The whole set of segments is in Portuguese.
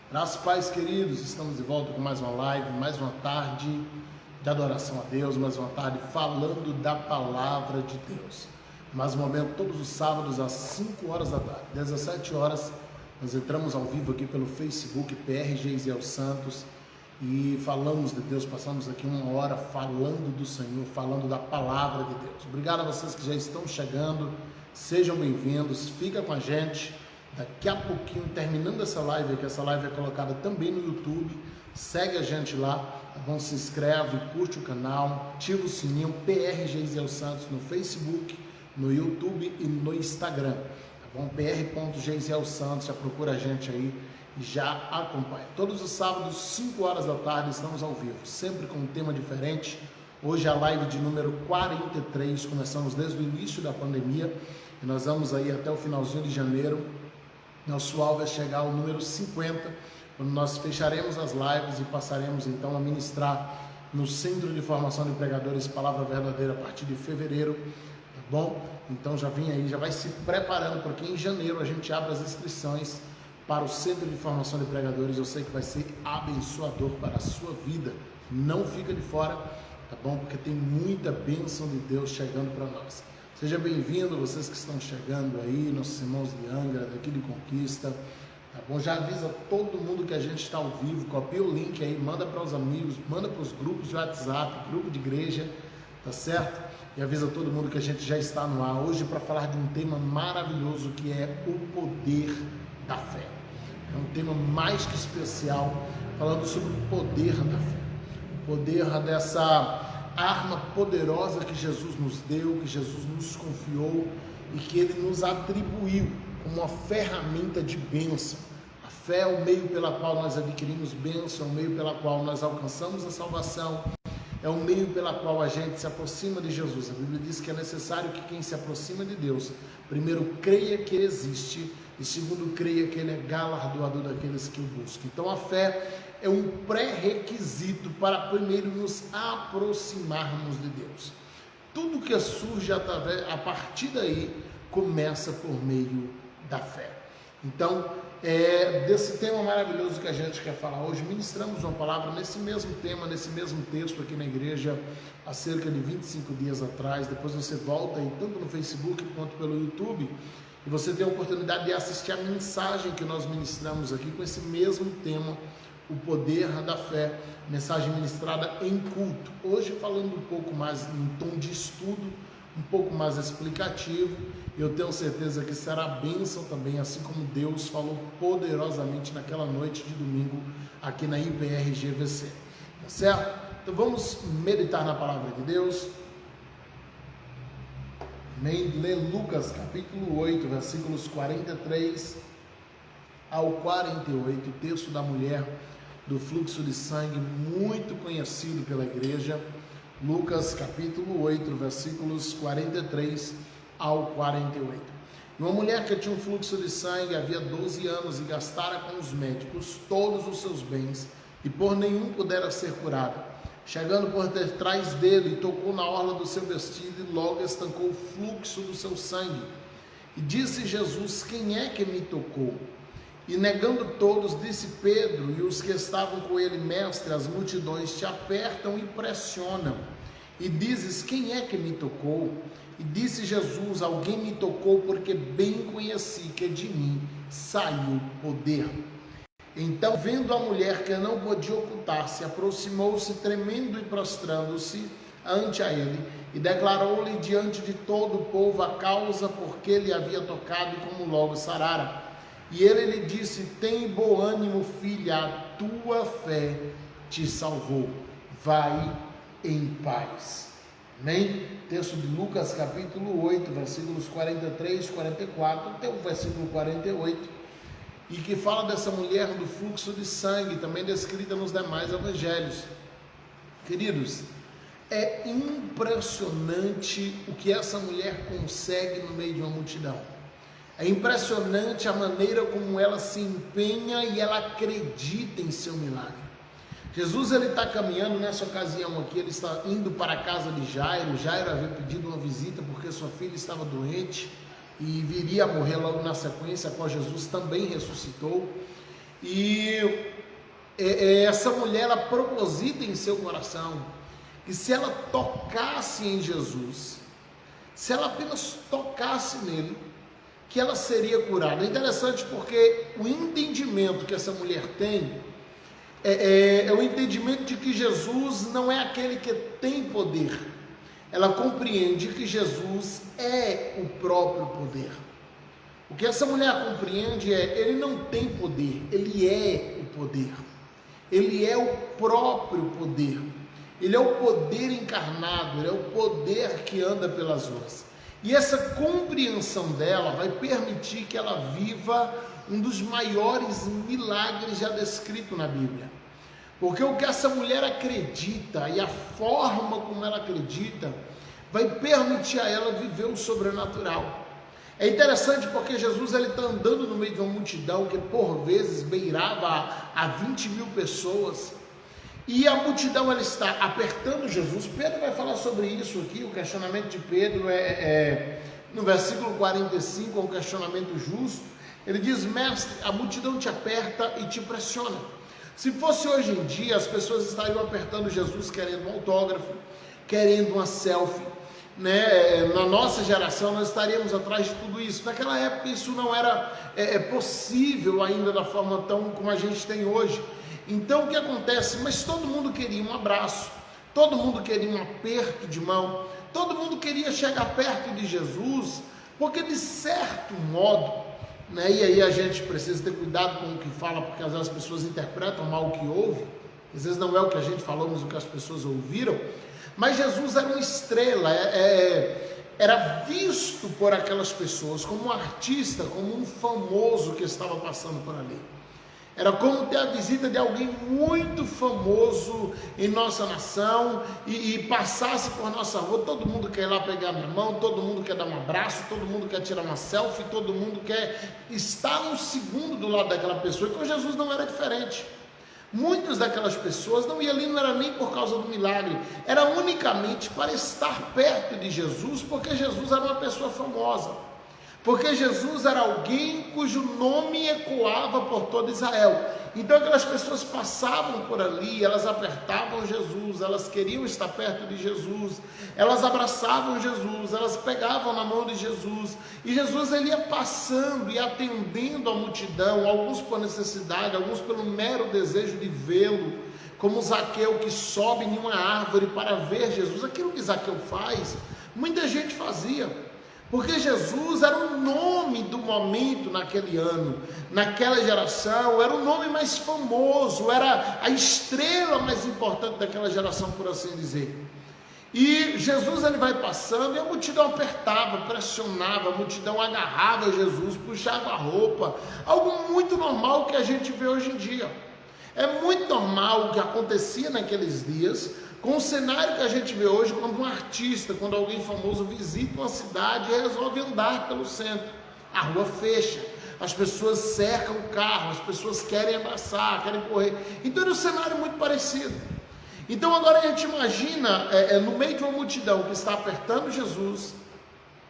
Graças, pais queridos, estamos de volta com mais uma live, mais uma tarde de adoração a Deus, mais uma tarde falando da palavra de Deus. Mais um momento, todos os sábados às 5 horas da tarde, 17 horas, nós entramos ao vivo aqui pelo Facebook, PR Geisiel Santos, e falamos de Deus, passamos aqui uma hora falando do Senhor, falando da palavra de Deus. Obrigado a vocês que já estão chegando, sejam bem-vindos, fica com a gente. Daqui a pouquinho, terminando essa live, que essa live é colocada também no YouTube, segue a gente lá, tá bom? Se inscreve, curte o canal, ativa o sininho, PR Geisiel Santos no Facebook, no YouTube e no Instagram, tá bom? PR.Geisiel Santos, já procura a gente aí e já acompanha. Todos os sábados, 5 horas da tarde, estamos ao vivo, sempre com um tema diferente. Hoje é a live de número 43, começamos desde o início da pandemia e nós vamos aí até o finalzinho de janeiro. Nosso alvo é chegar ao número 50, quando nós fecharemos as lives e passaremos então a ministrar no Centro de Formação de Pregadores Palavra Verdadeira a partir de fevereiro, tá bom? Então já vem aí, já vai se preparando, porque em janeiro a gente abre as inscrições para o Centro de Formação de Pregadores. Eu sei que vai ser abençoador para a sua vida, não fica de fora, tá bom? Porque tem muita bênção de Deus chegando para nós. Seja bem-vindo, vocês que estão chegando aí, nossos irmãos de Angra, daqui de Conquista, tá bom? Já avisa todo mundo que a gente está ao vivo, copia o link aí, manda para os amigos, manda para os grupos de WhatsApp, grupo de igreja, tá certo? E avisa todo mundo que a gente já está no ar hoje para falar de um tema maravilhoso que é o poder da fé. É um tema mais que especial, falando sobre o poder da fé, o poder dessa arma poderosa que Jesus nos deu, que Jesus nos confiou e que Ele nos atribuiu como uma ferramenta de bênção. A fé é o meio pela qual nós adquirimos bênção, é o meio pela qual nós alcançamos a salvação, é o meio pela qual a gente se aproxima de Jesus. A Bíblia diz que é necessário que quem se aproxima de Deus, primeiro creia que Ele existe e segundo creia que Ele é galardoador daqueles que o buscam. Então a fé é um pré-requisito para primeiro nos aproximarmos de Deus. Tudo que surge a partir daí começa por meio da fé. Então, desse tema maravilhoso que a gente quer falar hoje, ministramos uma palavra nesse mesmo tema, nesse mesmo texto aqui na igreja, há cerca de 25 dias atrás. Depois você volta aí, tanto no Facebook quanto pelo YouTube, e você tem a oportunidade de assistir a mensagem que nós ministramos aqui com esse mesmo tema, o poder da fé, mensagem ministrada em culto. Hoje falando um pouco mais em tom de estudo, um pouco mais explicativo. Eu tenho certeza que será bênção também, assim como Deus falou poderosamente naquela noite de domingo aqui na IPR-GVC. Tá certo? Então vamos meditar na palavra de Deus. Lê Lucas capítulo 8, versículos 43 ao 48, o texto da mulher do fluxo de sangue, muito conhecido pela igreja. Lucas capítulo 8, versículos 43 ao 48. Uma mulher que tinha um fluxo de sangue havia 12 anos e gastara com os médicos todos os seus bens e por nenhum pudera ser curada. Chegando por detrás dele, tocou na orla do seu vestido e logo estancou o fluxo do seu sangue. E disse Jesus: quem é que me tocou? E negando todos, disse Pedro e os que estavam com ele: mestre, as multidões te apertam e pressionam. E dizes: quem é que me tocou? E disse Jesus: alguém me tocou, porque bem conheci que de mim saiu poder. Então, vendo a mulher que não podia ocultar-se, aproximou-se tremendo e prostrando-se ante a ele, e declarou-lhe diante de todo o povo a causa por que lhe havia tocado e como logo sarara. E ele lhe disse: tem bom ânimo, filha, a tua fé te salvou, vai em paz. Amém? Texto de Lucas capítulo 8, versículos 43 e 44, até o versículo 48, e que fala dessa mulher do fluxo de sangue, também descrita nos demais evangelhos. Queridos, é impressionante o que essa mulher consegue no meio de uma multidão. É impressionante a maneira como ela se empenha e ela acredita em seu milagre. Jesus ele está caminhando nessa ocasião aqui, ele está indo para a casa de Jairo. Jairo havia pedido uma visita porque sua filha estava doente e viria a morrer logo na sequência, a qual Jesus também ressuscitou. E essa mulher, ela proposita em seu coração que se ela tocasse em Jesus, se ela apenas tocasse nele, que ela seria curada. É interessante porque o entendimento que essa mulher tem é o entendimento de que Jesus não é aquele que tem poder. Ela compreende que Jesus é o próprio poder. O que essa mulher compreende ele não tem poder, ele é o poder. Ele é o próprio poder. Ele é o poder encarnado, ele é o poder que anda pelas ruas. E essa compreensão dela vai permitir que ela viva um dos maiores milagres já descrito na Bíblia. Porque o que essa mulher acredita e a forma como ela acredita vai permitir a ela viver o sobrenatural. É interessante porque Jesus está andando no meio de uma multidão que por vezes beirava a 20 mil pessoas. E a multidão ela está apertando Jesus. Pedro vai falar sobre isso aqui. O questionamento de Pedro no versículo 45, é um questionamento justo. Ele diz: mestre, a multidão te aperta e te pressiona. Se fosse hoje em dia, as pessoas estariam apertando Jesus querendo um autógrafo, querendo uma selfie, né? Na nossa geração nós estaríamos atrás de tudo isso. Naquela época isso não era possível ainda da forma tão como a gente tem hoje. Então o que acontece? Mas todo mundo queria um abraço, todo mundo queria um aperto de mão, todo mundo queria chegar perto de Jesus, porque de certo modo, né? E aí a gente precisa ter cuidado com o que fala, porque às vezes as pessoas interpretam mal o que ouve, às vezes não é o que a gente falou, mas o que as pessoas ouviram. Mas Jesus era uma estrela, era visto por aquelas pessoas como um artista, como um famoso que estava passando por ali. Era como ter a visita de alguém muito famoso em nossa nação e passasse por nossa rua. Todo mundo quer ir lá pegar minha mão, todo mundo quer dar um abraço, todo mundo quer tirar uma selfie, todo mundo quer estar um segundo do lado daquela pessoa. E com Jesus não era diferente. Muitas daquelas pessoas não iam ali, não era nem por causa do milagre, era unicamente para estar perto de Jesus, porque Jesus era uma pessoa famosa, porque Jesus era alguém cujo nome ecoava por todo Israel. Então aquelas pessoas passavam por ali, elas apertavam Jesus, elas queriam estar perto de Jesus, elas abraçavam Jesus, elas pegavam na mão de Jesus, e Jesus ele ia passando e atendendo a multidão, alguns por necessidade, alguns pelo mero desejo de vê-lo, como Zaqueu que sobe em uma árvore para ver Jesus. Aquilo que Zaqueu faz, muita gente fazia, porque Jesus era o nome do momento naquele ano, naquela geração, era o nome mais famoso, era a estrela mais importante daquela geração, por assim dizer. E Jesus ele vai passando e a multidão apertava, pressionava, a multidão agarrava Jesus, puxava a roupa, algo muito normal que a gente vê hoje em dia. É muito normal o que acontecia naqueles dias, com o cenário que a gente vê hoje, quando um artista, quando alguém famoso visita uma cidade e resolve andar pelo centro, a rua fecha, as pessoas cercam o carro, as pessoas querem abraçar, querem correr. Então era um cenário muito parecido. Então agora a gente imagina, no meio de uma multidão que está apertando Jesus,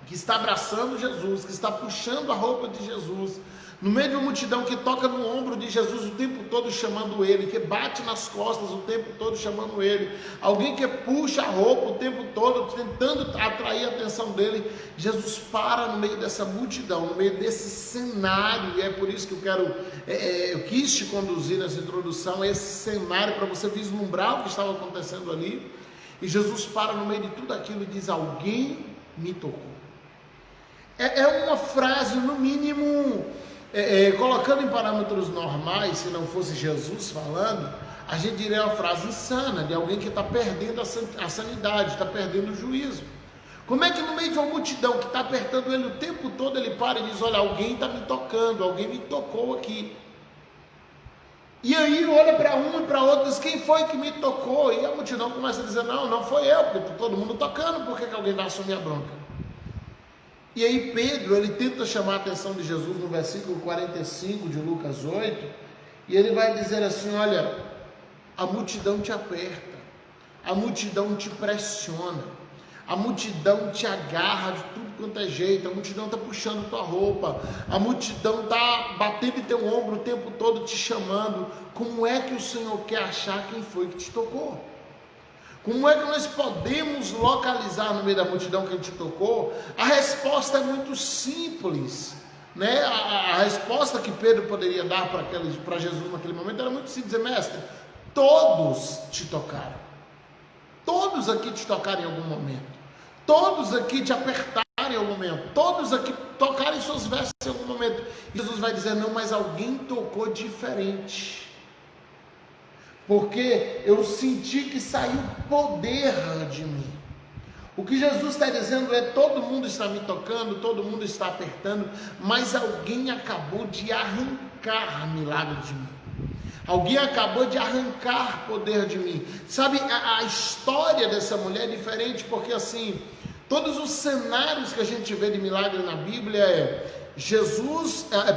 que está abraçando Jesus, que está puxando a roupa de Jesus, no meio de uma multidão que toca no ombro de Jesus o tempo todo chamando ele, que bate nas costas o tempo todo chamando ele, alguém que puxa a roupa o tempo todo tentando atrair a atenção dele. Jesus para no meio dessa multidão, no meio desse cenário, e é por isso que eu quis te conduzir nessa introdução, esse cenário para você vislumbrar o que estava acontecendo ali. E Jesus para no meio de tudo aquilo e diz: alguém me tocou. É uma frase, no mínimo, colocando em parâmetros normais, se não fosse Jesus falando, a gente diria uma frase insana, de alguém que está perdendo a sanidade, está perdendo o juízo. Como é que no meio de uma multidão que está apertando ele o tempo todo, ele para e diz: olha, alguém está me tocando, alguém me tocou aqui. E aí olha para um e para outro e diz: quem foi que me tocou? E a multidão começa a dizer: não foi eu, porque está todo mundo tocando, por que alguém vai assumir a bronca? E aí Pedro, ele tenta chamar a atenção de Jesus no versículo 45 de Lucas 8, e ele vai dizer assim: olha, a multidão te aperta, a multidão te pressiona, a multidão te agarra de tudo quanto é jeito, a multidão está puxando tua roupa, a multidão está batendo em teu ombro o tempo todo te chamando. Como é que o Senhor quer achar quem foi que te tocou? Como é que nós podemos localizar no meio da multidão quem te tocou? A resposta é muito simples, né? A resposta que Pedro poderia dar para Jesus naquele momento era muito simples: mestre, todos te tocaram, todos aqui te tocaram em algum momento, todos aqui te apertaram em algum momento, todos aqui tocaram em suas vestes em algum momento. E Jesus vai dizer: não, mas alguém tocou diferente, porque eu senti que saiu poder de mim. O que Jesus está dizendo é: todo mundo está me tocando, todo mundo está apertando, mas alguém acabou de arrancar milagre de mim. Alguém acabou de arrancar poder de mim. Sabe, a história dessa mulher é diferente, porque assim, todos os cenários que a gente vê de milagre na Bíblia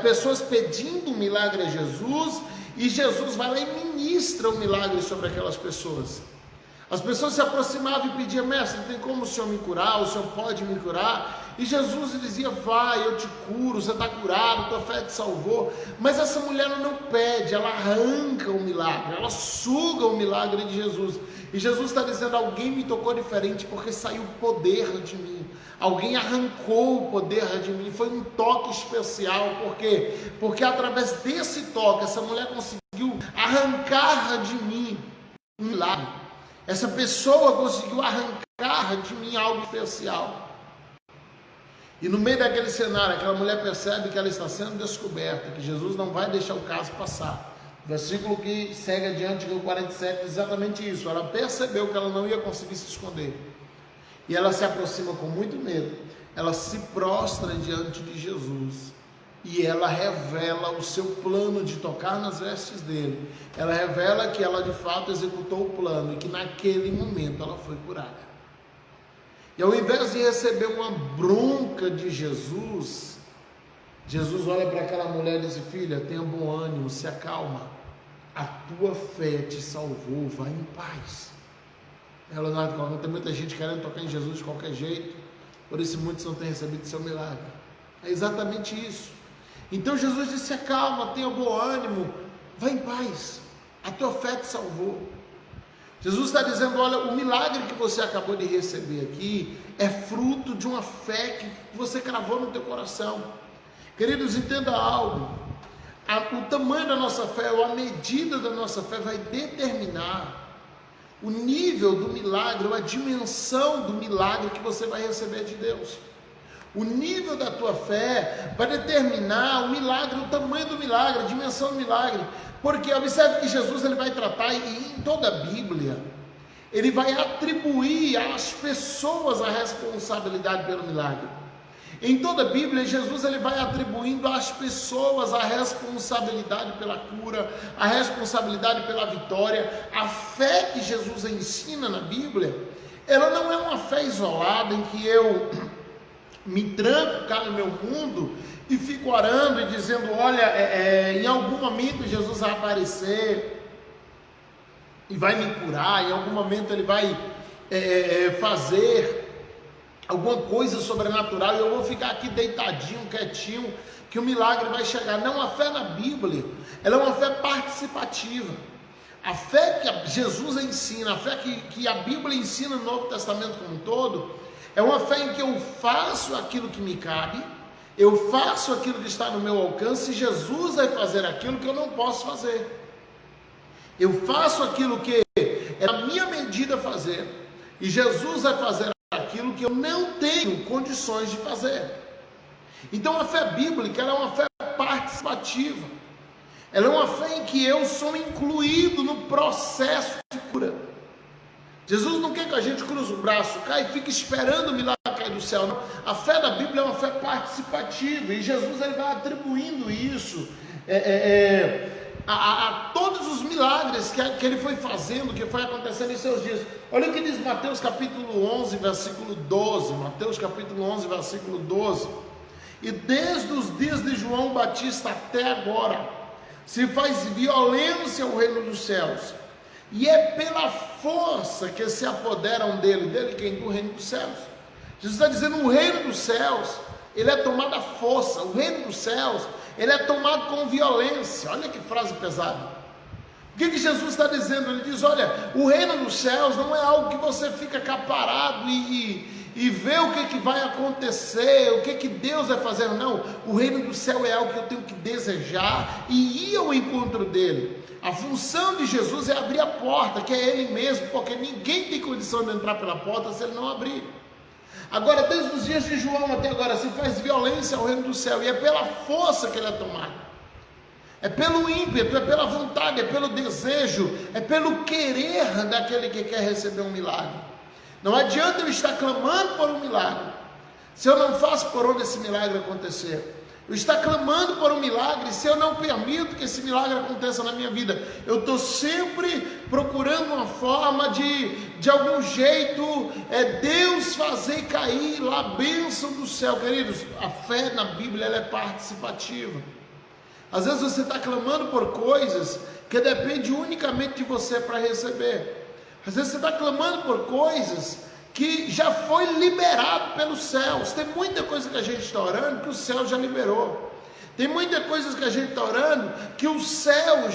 pessoas pedindo um milagre a Jesus, e Jesus vai lá e ministra o milagre sobre aquelas pessoas. As pessoas se aproximavam e pediam: mestre, tem como o Senhor me curar? O Senhor pode me curar? E Jesus dizia: vai, eu te curo, você está curado, tua fé te salvou. Mas essa mulher não pede, ela arranca o milagre, ela suga o milagre de Jesus. E Jesus está dizendo: alguém me tocou diferente, porque saiu poder de mim. Alguém arrancou o poder de mim, foi um toque especial. Por quê? Porque através desse toque, essa mulher conseguiu arrancar de mim um milagre. Essa pessoa conseguiu arrancar de mim algo especial. E no meio daquele cenário, aquela mulher percebe que ela está sendo descoberta, que Jesus não vai deixar o caso passar. O versículo que segue adiante, no 47, diz exatamente isso. Ela percebeu que ela não ia conseguir se esconder. E ela se aproxima com muito medo. Ela se prostra diante de Jesus. E ela revela o seu plano de tocar nas vestes dele. Ela revela que ela de fato executou o plano e que naquele momento ela foi curada. E ao invés de receber uma bronca de Jesus, Jesus olha para aquela mulher e diz: filha, tenha bom ânimo, se acalma, a tua fé te salvou, vai em paz. Leonardo, tem muita gente querendo tocar em Jesus de qualquer jeito, por isso muitos não têm recebido seu milagre. É exatamente isso. Então Jesus disse: se acalma, tenha bom ânimo, vai em paz, a tua fé te salvou. Jesus está dizendo: olha, o milagre que você acabou de receber aqui é fruto de uma fé que você cravou no teu coração. Queridos, entenda algo: o tamanho da nossa fé, ou a medida da nossa fé, vai determinar o nível do milagre, ou a dimensão do milagre que você vai receber de Deus. O nível da tua fé vai determinar o milagre, o tamanho do milagre, a dimensão do milagre. Porque observe que Jesus ele vai tratar, e em toda a Bíblia, ele vai atribuir às pessoas a responsabilidade pelo milagre. Em toda a Bíblia, Jesus ele vai atribuindo às pessoas a responsabilidade pela cura, a responsabilidade pela vitória. A fé que Jesus ensina na Bíblia, ela não é uma fé isolada em que eu me tranco cá no meu mundo e fico orando e dizendo: olha, em algum momento Jesus vai aparecer e vai me curar, em algum momento ele vai fazer alguma coisa sobrenatural e eu vou ficar aqui deitadinho, quietinho, que o milagre vai chegar. Não, a fé na Bíblia, ela é uma fé participativa. A fé que Jesus ensina, a fé que a Bíblia ensina no Novo Testamento como um todo, é uma fé em que eu faço aquilo que me cabe, eu faço aquilo que está no meu alcance, e Jesus vai fazer aquilo que eu não posso fazer. Eu faço aquilo que é a minha medida fazer, e Jesus vai fazer aquilo que eu não tenho condições de fazer. Então a fé bíblica, ela é uma fé participativa. Ela é uma fé em que eu sou incluído no processo de cura. Jesus não quer que a gente cruze o braço, caia e fique esperando o milagre cair do céu. Não. A fé da Bíblia é uma fé participativa, e Jesus ele vai atribuindo isso a todos os milagres que ele foi fazendo, que foi acontecendo em seus dias. Olha o que diz Mateus capítulo 11, versículo 12. Mateus capítulo 11, versículo 12. E desde os dias de João Batista até agora, se faz violência ao reino dos céus, e é pela força que se apoderam dele quem? Do reino dos céus. Jesus está dizendo, o reino dos céus, ele é tomado à força, o reino dos céus, ele é tomado com violência. Olha que frase pesada. O que Jesus está dizendo? Ele diz, olha, o reino dos céus não é algo que você fica caparado e vê o que vai acontecer, o que Deus vai fazer. Não, o reino do céu é algo que eu tenho que desejar e ir ao encontro dele. A função de Jesus é abrir a porta, que é ele mesmo, porque ninguém tem condição de entrar pela porta se ele não abrir. Agora, desde os dias de João até agora, se faz violência ao reino do céu, e é pela força que ele é tomado. É pelo ímpeto, é pela vontade, é pelo desejo, é pelo querer daquele que quer receber um milagre. Não adianta eu estar clamando por um milagre, se eu não faço por onde esse milagre acontecer. Eu estou clamando por um milagre, se eu não permito que esse milagre aconteça na minha vida. Eu estou sempre procurando uma forma de algum jeito, Deus fazer cair lá a bênção do céu. Queridos, a fé na Bíblia ela é participativa. Às vezes você está clamando por coisas que depende unicamente de você para receber. Às vezes você está clamando por coisas que já foi liberado pelos céus. Tem muita coisa que a gente está orando que o céu já liberou. Tem muita coisa que a gente está orando que o céu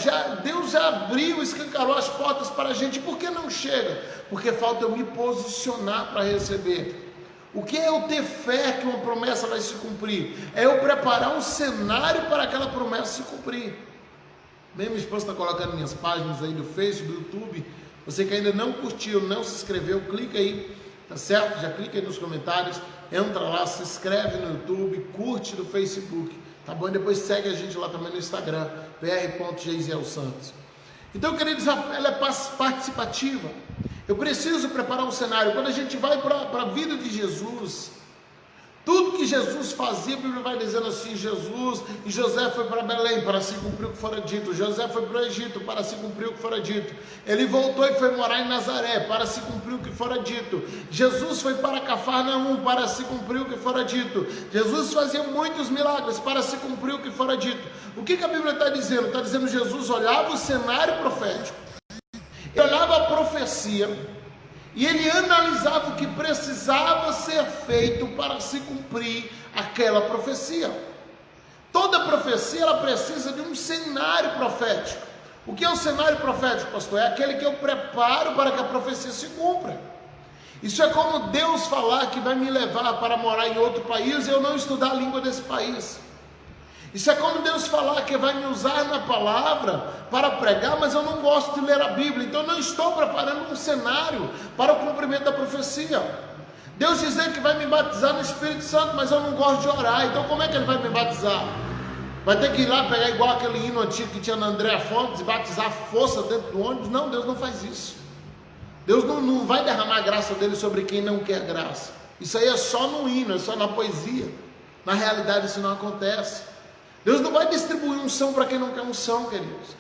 Deus já abriu, escancarou as portas para a gente. Por que não chega? Porque falta eu me posicionar para receber. O que é eu ter fé que uma promessa vai se cumprir? É eu preparar um cenário para aquela promessa se cumprir. Bem, minha esposa está colocando minhas páginas aí do Facebook, do YouTube. Você que ainda não curtiu, não se inscreveu, clica aí, tá certo? Já clica aí nos comentários, entra lá, se inscreve no YouTube, curte no Facebook, tá bom? E depois segue a gente lá também no Instagram, pr.geisielsantos. Então, queridos, ela é participativa. Eu preciso preparar um cenário. Quando a gente vai para a vida de Jesus, tudo que Jesus fazia, a Bíblia vai dizendo assim, Jesus e José foi para Belém para se cumprir o que fora dito, José foi para o Egito para se cumprir o que fora dito, ele voltou e foi morar em Nazaré para se cumprir o que fora dito, Jesus foi para Cafarnaum para se cumprir o que fora dito, Jesus fazia muitos milagres para se cumprir o que fora dito. O que a Bíblia está dizendo? Está dizendo que Jesus olhava o cenário profético, ele olhava a profecia, e ele analisava o que precisava ser feito para se cumprir aquela profecia. Toda profecia ela precisa de um cenário profético. O que é o cenário profético, pastor? É aquele que eu preparo para que a profecia se cumpra. Isso é como Deus falar que vai me levar para morar em outro país e eu não estudar a língua desse país. Isso é como Deus falar que vai me usar na palavra para pregar, mas eu não gosto de ler a Bíblia, então eu não estou preparando um cenário para o cumprimento da profecia. Deus dizer que vai me batizar no Espírito Santo, mas eu não gosto de orar, então como é que ele vai me batizar? Vai ter que ir lá pegar igual aquele hino antigo que tinha na Andréa Fontes e batizar a força dentro do ônibus? Não, Deus não faz isso. Deus não vai derramar a graça dele sobre quem não quer graça. Isso aí é só no hino, é só na poesia. Na realidade isso não acontece. Deus não vai distribuir unção para quem não quer unção, queridos.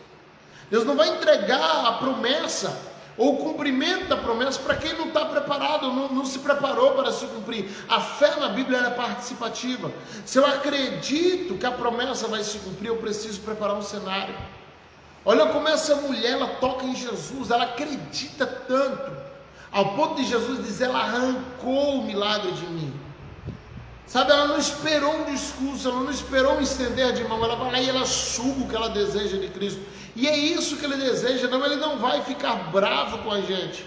Deus não vai entregar a promessa ou o cumprimento da promessa para quem não está preparado, não se preparou para se cumprir. A fé na Bíblia é participativa. Se eu acredito que a promessa vai se cumprir, eu preciso preparar um cenário. Olha como essa mulher, ela toca em Jesus, ela acredita tanto, ao ponto de Jesus dizer, ela arrancou o milagre de mim. Sabe, ela não esperou um discurso, ela não esperou um estender de mão, ela vai lá e ela suga o que ela deseja de Cristo. E é isso que ele deseja, não, ele não vai ficar bravo com a gente.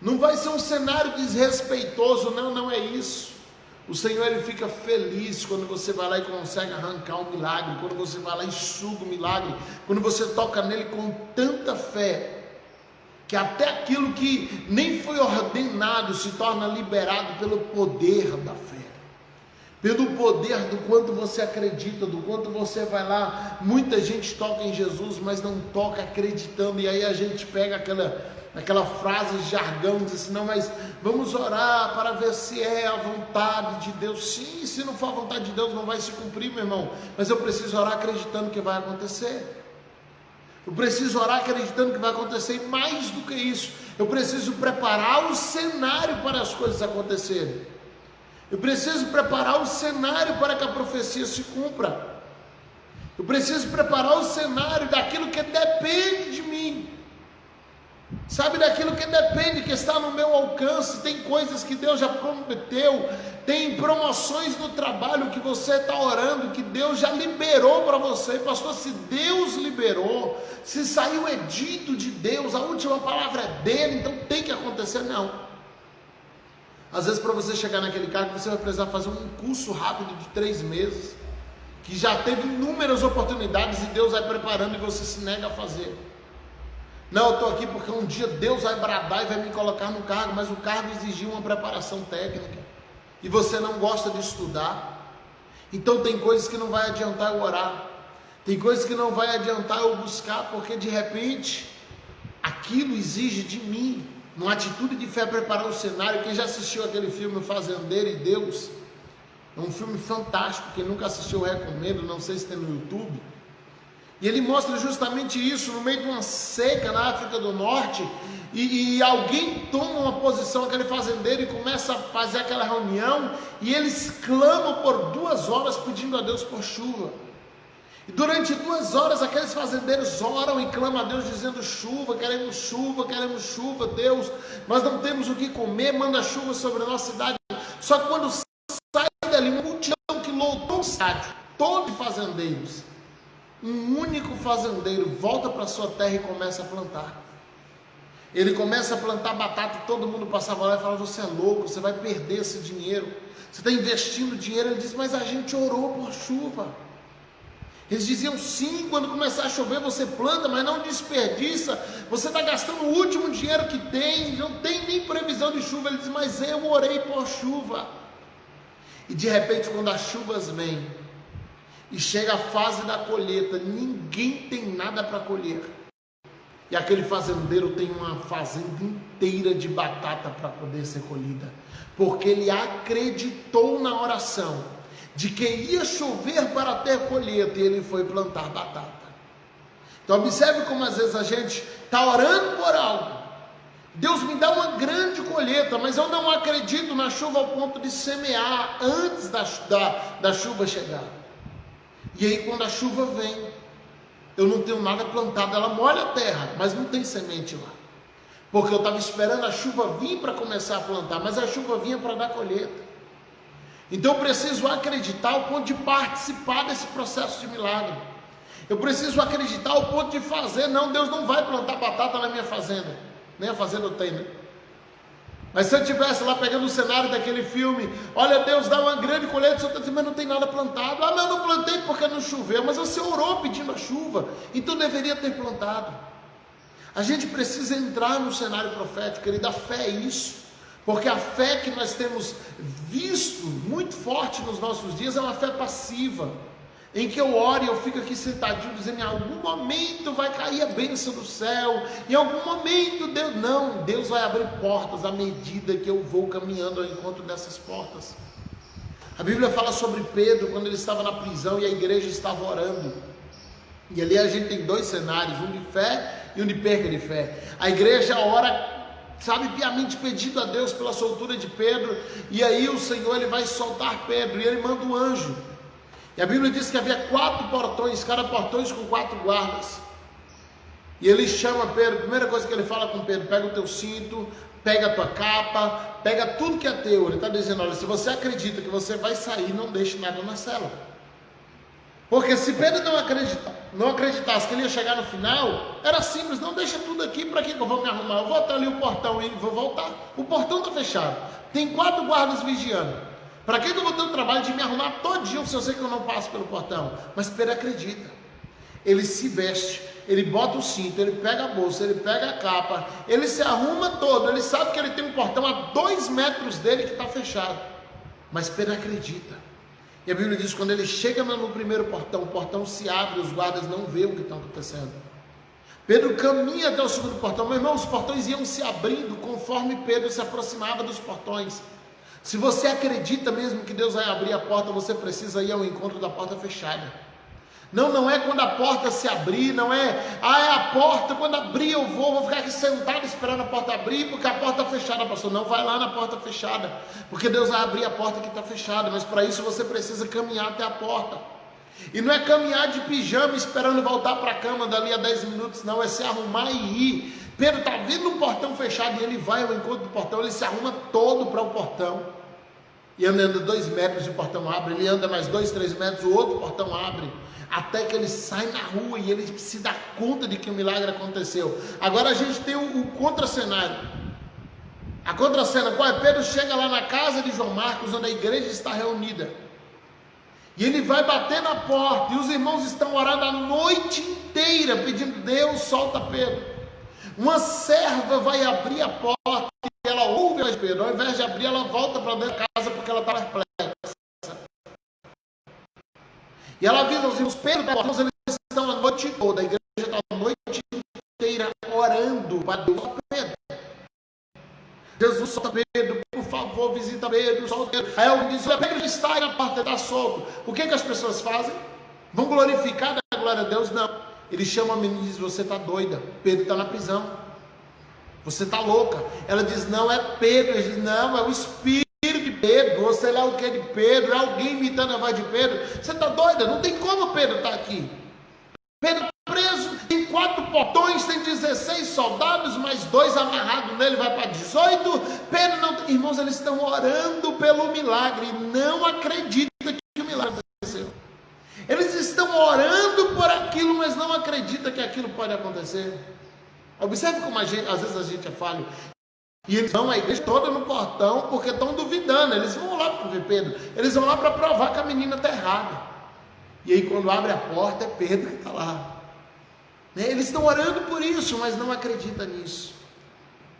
Não vai ser um cenário desrespeitoso, não é isso. O Senhor, ele fica feliz quando você vai lá e consegue arrancar um milagre, quando você vai lá e suga o milagre, quando você toca nele com tanta fé, que até aquilo que nem foi ordenado se torna liberado pelo poder da fé. Pelo poder do quanto você acredita, do quanto você vai lá. Muita gente toca em Jesus, mas não toca acreditando, e aí a gente pega aquela frase de jargão, diz assim, não, mas vamos orar para ver se é a vontade de Deus. Sim, se não for a vontade de Deus não vai se cumprir, meu irmão, mas eu preciso orar acreditando que vai acontecer. Eu preciso orar acreditando que vai acontecer, e mais do que isso, eu preciso preparar o cenário para as coisas acontecerem. Eu preciso preparar o cenário para que a profecia se cumpra. Eu preciso preparar o cenário daquilo que depende de mim. sabe, daquilo que depende, que está no meu alcance. Tem coisas que Deus já prometeu, tem promoções no trabalho que você está orando, que Deus já liberou para você. Pastor, se Deus liberou, se saiu edito de Deus, a última palavra é dele, então tem que acontecer. Não. Às vezes, para você chegar naquele cargo, você vai precisar fazer um curso rápido de 3 meses, que já teve inúmeras oportunidades e Deus vai preparando e você se nega a fazer. Não, eu estou aqui porque um dia Deus vai bradar e vai me colocar no cargo, mas o cargo exigiu uma preparação técnica e você não gosta de estudar. Então tem coisas que não vai adiantar eu orar, tem coisas que não vai adiantar eu buscar, porque de repente aquilo exige de mim, numa atitude de fé, preparar o cenário. Quem já assistiu aquele filme O Fazendeiro e Deus? É um filme fantástico, quem nunca assistiu eu recomendo, não sei se tem no YouTube. E ele mostra justamente isso, no meio de uma seca na África do Norte, e alguém toma uma posição, aquele fazendeiro, e começa a fazer aquela reunião, e eles clamam por 2 horas pedindo a Deus por chuva. E durante 2 horas aqueles fazendeiros oram e clamam a Deus dizendo: chuva, queremos chuva, Deus, nós não temos o que comer, manda chuva sobre a nossa cidade. Só que quando sai dali uma multidão que lotou o estádio, todo de fazendeiros, um único fazendeiro volta para sua terra e começa a plantar. Ele começa a plantar batata e todo mundo passava lá e falava: você é louco, você vai perder esse dinheiro, você está investindo dinheiro. Ele diz: mas a gente orou por chuva. Eles diziam: sim, quando começar a chover você planta, mas não desperdiça, você está gastando o último dinheiro que tem, não tem nem previsão de chuva. Ele diz: mas eu orei por chuva. E de repente, quando as chuvas vêm e chega a fase da colheita, ninguém tem nada para colher, e aquele fazendeiro tem uma fazenda inteira de batata para poder ser colhida, porque ele acreditou na oração de que ia chover para ter colheita, e ele foi plantar batata. Então observe como às vezes a gente está orando por algo: Deus me dá uma grande colheita, mas eu não acredito na chuva ao ponto de semear antes da chuva chegar. E aí quando a chuva vem, eu não tenho nada plantado, ela molha a terra, mas não tem semente lá, porque eu estava esperando a chuva vir para começar a plantar, mas a chuva vinha para dar colheita. Então eu preciso acreditar ao ponto de participar desse processo de milagre. Eu preciso acreditar ao ponto de fazer. Não, Deus não vai plantar batata na minha fazenda, nem a fazenda eu tenho, né? Mas se eu estivesse lá pegando o cenário daquele filme: olha, Deus dá uma grande colheita, o senhor está dizendo: mas não tem nada plantado. Ah, mas eu não plantei porque não choveu. Mas você orou pedindo a chuva, então deveria ter plantado. A gente precisa entrar no cenário profético, querido. A fé é isso, porque a fé que nós temos visto muito forte nos nossos dias é uma fé passiva, em que eu oro e eu fico aqui sentadinho dizendo: em algum momento vai cair a bênção do céu, em algum momento Deus... Não, Deus vai abrir portas à medida que eu vou caminhando ao encontro dessas portas. A Bíblia fala sobre Pedro quando ele estava na prisão e a igreja estava orando, e ali a gente tem 2 cenários, um de fé e um de perca de fé. A igreja ora, sabe, piamente pedindo a Deus pela soltura de Pedro, e aí o Senhor ele vai soltar Pedro, e ele manda um anjo. E a Bíblia diz que havia 4 portões, cada portão com 4 guardas. E ele chama Pedro, a primeira coisa que ele fala com Pedro: pega o teu cinto, pega a tua capa, pega tudo que é teu. Ele está dizendo: olha, se você acredita que você vai sair, não deixe nada na cela. Porque se Pedro não acreditasse que ele ia chegar no final, era simples: não, deixa tudo aqui, para que eu vou me arrumar? Eu vou até ali o portão e vou voltar. O portão está fechado, tem 4 guardas vigiando. Para que eu vou ter o trabalho de me arrumar todinho se eu sei que eu não passo pelo portão? Mas Pedro acredita. Ele se veste, ele bota o cinto, ele pega a bolsa, ele pega a capa, ele se arruma todo. Ele sabe que ele tem um portão a 2 metros dele que está fechado, mas Pedro acredita. E a Bíblia diz que quando ele chega no primeiro portão, o portão se abre, os guardas não veem o que está acontecendo. Pedro caminha até o segundo portão. Meu irmão, os portões iam se abrindo conforme Pedro se aproximava dos portões. Se você acredita mesmo que Deus vai abrir a porta, você precisa ir ao encontro da porta fechada. Não é quando a porta se abrir, não é: é a porta, quando abrir eu vou ficar aqui sentado esperando a porta abrir, porque a porta está fechada, pastor. Não, vai lá na porta fechada, porque Deus vai abrir a porta que está fechada, mas para isso você precisa caminhar até a porta. E não é caminhar de pijama esperando voltar para a cama dali a 10 minutos, não, é se arrumar e ir. Pedro está vendo o portão fechado e ele vai ao encontro do portão, ele se arruma todo para o portão. E andando 2 metros e o portão abre, ele anda mais 2, 3 metros, o outro portão abre, até que ele sai na rua e ele se dá conta de que o milagre aconteceu. Agora a gente tem o contracenário. A contracena, qual é? Pedro chega lá na casa de João Marcos, onde a igreja está reunida. E ele vai bater na porta, e os irmãos estão orando a noite inteira, pedindo: Deus, solta Pedro. Uma serva vai abrir a porta, e ela ouve a Pedro. Ao invés de abrir, ela volta para dentro da casa, porque ela está perplexa. E ela avisa aos irmãos: Pedro, eles estão a noite toda, a igreja está a noite inteira orando para Deus. Pedro, Jesus, solta Pedro, por favor, visita Pedro, solta Pedro. Aí alguém diz: Pedro está aí na porta, está solto. O que as pessoas fazem? Vão glorificar a glória a Deus? Não. Ele chama a menina e diz: você está doida, Pedro está na prisão, você está louca. Ela diz: não é Pedro. Ele diz: não, é o espírito de Pedro, ou sei lá o que de Pedro, é alguém imitando a voz de Pedro. Você está doida, não tem como Pedro estar aqui. Pedro preso, tem 4 portões, tem 16 soldados, mais 2 amarrados nele, vai para 18. Pedro não. Irmãos, eles estão orando pelo milagre, não acreditam que o milagre aconteceu. Eles estão orando por aquilo, mas não acreditam que aquilo pode acontecer. Observe como às vezes a gente é falho. E eles vão a igreja toda no portão porque estão duvidando. Eles vão lá para ver Pedro, eles vão lá para provar que a menina está errada. E aí quando abre a porta, é Pedro que está lá. Eles estão orando por isso, mas não acreditam nisso.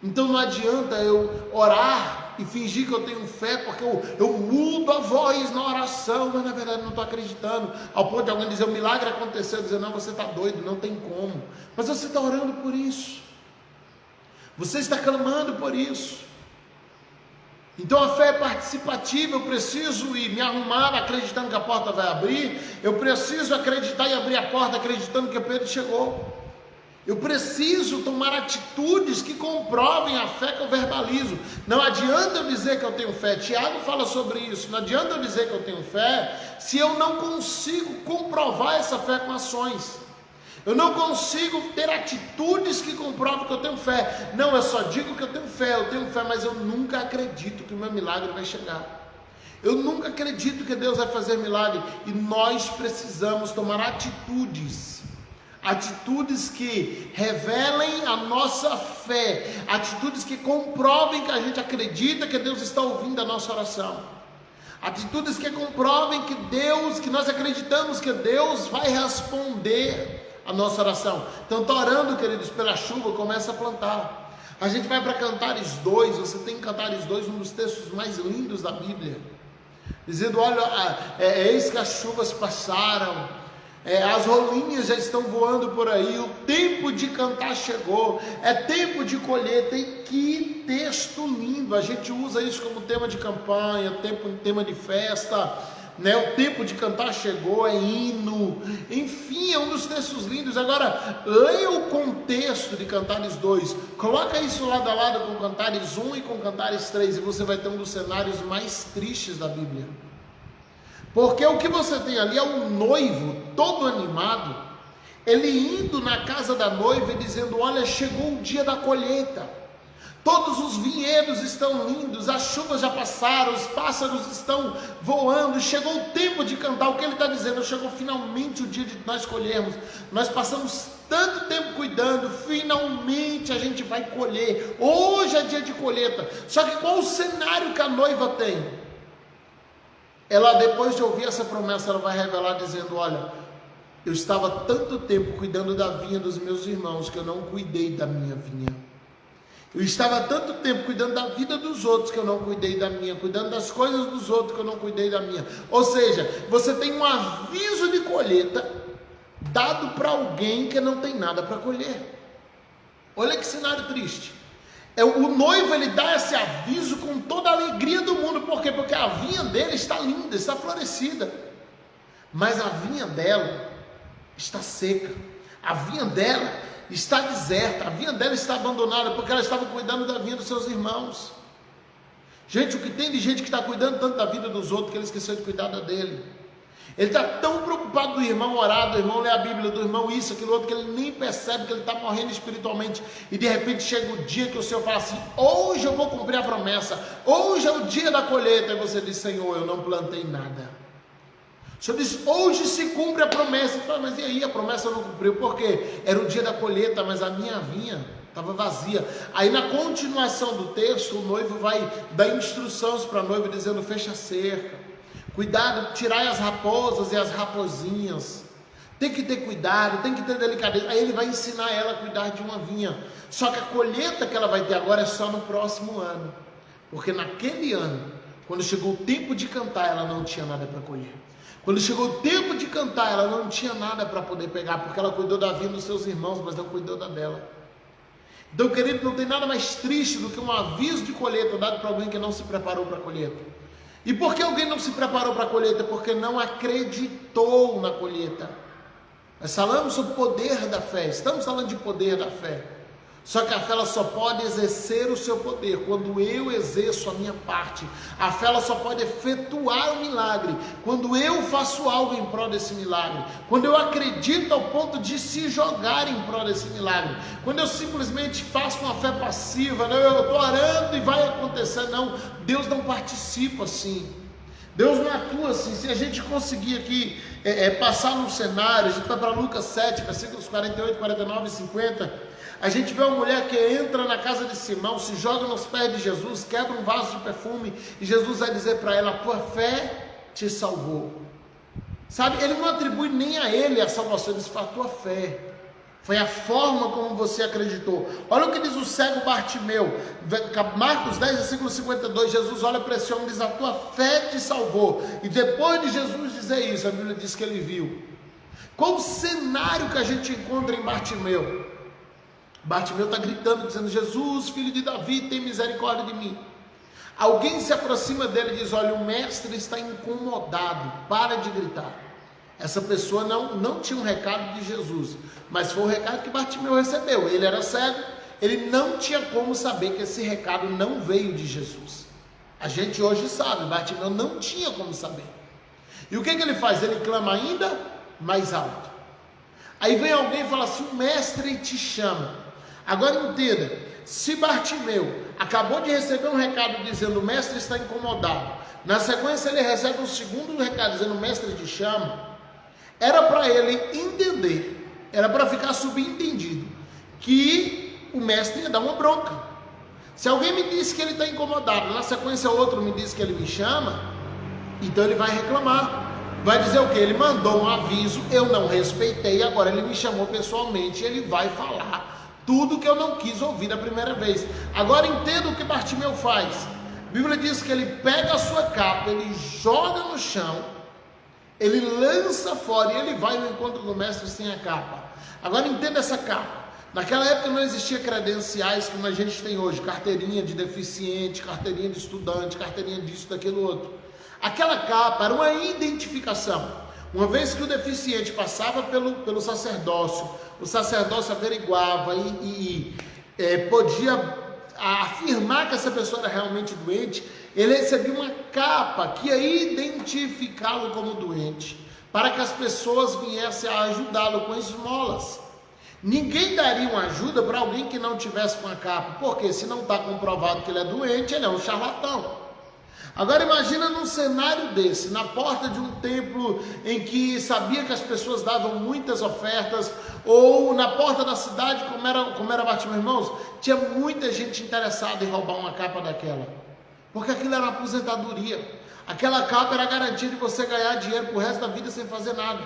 Então não adianta eu orar e fingir que eu tenho fé, porque eu mudo a voz na oração, mas na verdade não estou acreditando, ao ponto de alguém dizer: o milagre aconteceu, dizer: não, você está doido, não tem como. Mas você está orando por isso, você está clamando por isso. Então a fé é participativa. Eu preciso ir me arrumar acreditando que a porta vai abrir, eu preciso acreditar e abrir a porta acreditando que Pedro chegou. Eu preciso tomar atitudes que comprovem a fé que eu verbalizo. Não adianta eu dizer que eu tenho fé. Tiago fala sobre isso. Não adianta eu dizer que eu tenho fé se eu não consigo comprovar essa fé com ações. Eu não consigo ter atitudes que comprovam que eu tenho fé. Não, eu só digo que eu tenho fé, mas eu nunca acredito que o meu milagre vai chegar. Eu nunca acredito que Deus vai fazer milagre. E nós precisamos tomar atitudes que revelem a nossa fé, atitudes que comprovem que a gente acredita que Deus está ouvindo a nossa oração, atitudes que comprovem que nós acreditamos que Deus vai responder a nossa oração. Então está orando, queridos, pela chuva, começa a plantar. A gente vai para Cantares 2, você tem Cantares 2, um dos textos mais lindos da Bíblia, dizendo: olha, eis que as chuvas passaram, as rolinhas já estão voando por aí, o tempo de cantar chegou, é tempo de colheita. E que texto lindo! A gente usa isso como tema de campanha, tema de festa, né? O tempo de cantar chegou, é hino, enfim, é um dos textos lindos. Agora, leia o contexto de Cantares 2, coloca isso lado a lado com Cantares 1 e com Cantares 3, e você vai ter um dos cenários mais tristes da Bíblia. Porque o que você tem ali é um noivo todo animado, ele indo na casa da noiva e dizendo: olha, chegou o dia da colheita, todos os vinhedos estão lindos, as chuvas já passaram, os pássaros estão voando, chegou o tempo de cantar. O que ele está dizendo? Chegou finalmente o dia de nós colhermos, nós passamos tanto tempo cuidando, finalmente a gente vai colher, hoje é dia de colheita. Só que qual o cenário que a noiva tem? Ela, depois de ouvir essa promessa, ela vai revelar dizendo: olha, eu estava tanto tempo cuidando da vinha dos meus irmãos que eu não cuidei da minha vinha. Eu estava tanto tempo cuidando da vida dos outros que eu não cuidei da minha, cuidando das coisas dos outros que eu não cuidei da minha. Ou seja, você tem um aviso de colheita dado para alguém que não tem nada para colher. Olha que cenário triste. O noivo, ele dá esse aviso com toda a alegria do mundo. Por quê? Porque a vinha dele está linda, está florescida, mas a vinha dela está seca, a vinha dela está deserta, a vinha dela está abandonada, porque ela estava cuidando da vinha dos seus irmãos. Gente, o que tem de gente que está cuidando tanto da vida dos outros que ele esqueceu de cuidar da dele. Ele está tão preocupado do irmão orar, do irmão ler a Bíblia, do irmão isso, aquilo outro, que ele nem percebe que ele está morrendo espiritualmente. E de repente chega o dia que o Senhor fala assim: hoje eu vou cumprir a promessa, hoje é o dia da colheita. E você diz: Senhor, eu não plantei nada. O Senhor diz: hoje se cumpre a promessa. Você fala: mas e aí, a promessa não cumpriu? Por quê? Era o dia da colheita, mas a minha vinha estava vazia. Aí na continuação do texto, o noivo vai dar instruções para a noiva, dizendo: fecha a cerca. Cuidado, tirai as raposas e as raposinhas. Tem que ter cuidado, tem que ter delicadeza. Aí ele vai ensinar ela a cuidar de uma vinha. Só que a colheita que ela vai ter agora é só no próximo ano. Porque naquele ano, quando chegou o tempo de cantar, ela não tinha nada para colher. Quando chegou o tempo de cantar, ela não tinha nada para poder pegar, porque ela cuidou da vinha dos seus irmãos, mas não cuidou da dela. Então, querido, não tem nada mais triste do que um aviso de colheita dado para alguém que não se preparou para a colheita. E por que alguém não se preparou para a colheita? Porque não acreditou na colheita. Nós falamos sobre o poder da fé, estamos falando de poder da fé. Só que a fé ela só pode exercer o seu poder quando eu exerço a minha parte. A fé ela só pode efetuar o milagre quando eu faço algo em prol desse milagre. Quando eu acredito ao ponto de se jogar em prol desse milagre. Quando eu simplesmente faço uma fé passiva, não, eu estou orando e vai acontecer. Não, Deus não participa assim. Deus não atua assim. Se a gente conseguir aqui passar num cenário, a gente vai para Lucas 7, versículos 48, 49 e 50... A gente vê uma mulher que entra na casa de Simão, se joga nos pés de Jesus, quebra um vaso de perfume, e Jesus vai dizer para ela: a tua fé te salvou. Sabe, ele não atribui nem a ele a salvação, ele diz: foi a tua fé, foi a forma como você acreditou. Olha o que diz o cego Bartimeu, Marcos 10, versículo 52, Jesus olha para esse homem e diz: a tua fé te salvou. E depois de Jesus dizer isso, a Bíblia diz que ele viu. Qual o cenário que a gente encontra em Bartimeu? Bartimeu está gritando, dizendo: Jesus, filho de Davi, tem misericórdia de mim. Alguém se aproxima dele e diz: olha, o mestre está incomodado, para de gritar. Essa pessoa não tinha um recado de Jesus, mas foi o recado que Bartimeu recebeu. Ele era cego, ele não tinha como saber que esse recado não veio de Jesus. A gente hoje sabe, Bartimeu não tinha como saber. E o que ele faz? Ele clama ainda mais alto. Aí vem alguém e fala assim: o mestre te chama. Agora entenda, se Bartimeu acabou de receber um recado dizendo: o mestre está incomodado, na sequência ele recebe um segundo recado dizendo: o mestre te chama, era para ele entender, era para ficar subentendido que o mestre ia dar uma bronca. Se alguém me disse que ele está incomodado, na sequência outro me disse que ele me chama, então ele vai reclamar. Vai dizer o que? Ele mandou um aviso, eu não respeitei, agora ele me chamou pessoalmente, ele vai falar tudo que eu não quis ouvir da primeira vez. Agora entenda o que Bartimeu faz. A Bíblia diz que ele pega a sua capa, ele joga no chão, ele lança fora e ele vai no encontro do mestre sem a capa. Agora entenda essa capa. Naquela época não existia credenciais como a gente tem hoje, carteirinha de deficiente, carteirinha de estudante, carteirinha disso, daquilo outro. Aquela capa era uma identificação. Uma vez que o deficiente passava pelo sacerdócio, o sacerdócio averiguava e podia afirmar que essa pessoa era realmente doente, ele recebia uma capa que ia identificá-lo como doente, para que as pessoas viessem a ajudá-lo com esmolas. Ninguém daria uma ajuda para alguém que não tivesse com a capa, porque se não está comprovado que ele é doente, ele é um charlatão. Agora imagina num cenário desse, na porta de um templo em que sabia que as pessoas davam muitas ofertas, ou na porta da cidade, como era Bartimeu, irmãos, tinha muita gente interessada em roubar uma capa daquela, porque aquilo era uma aposentadoria, aquela capa era a garantia de você ganhar dinheiro pro resto da vida sem fazer nada.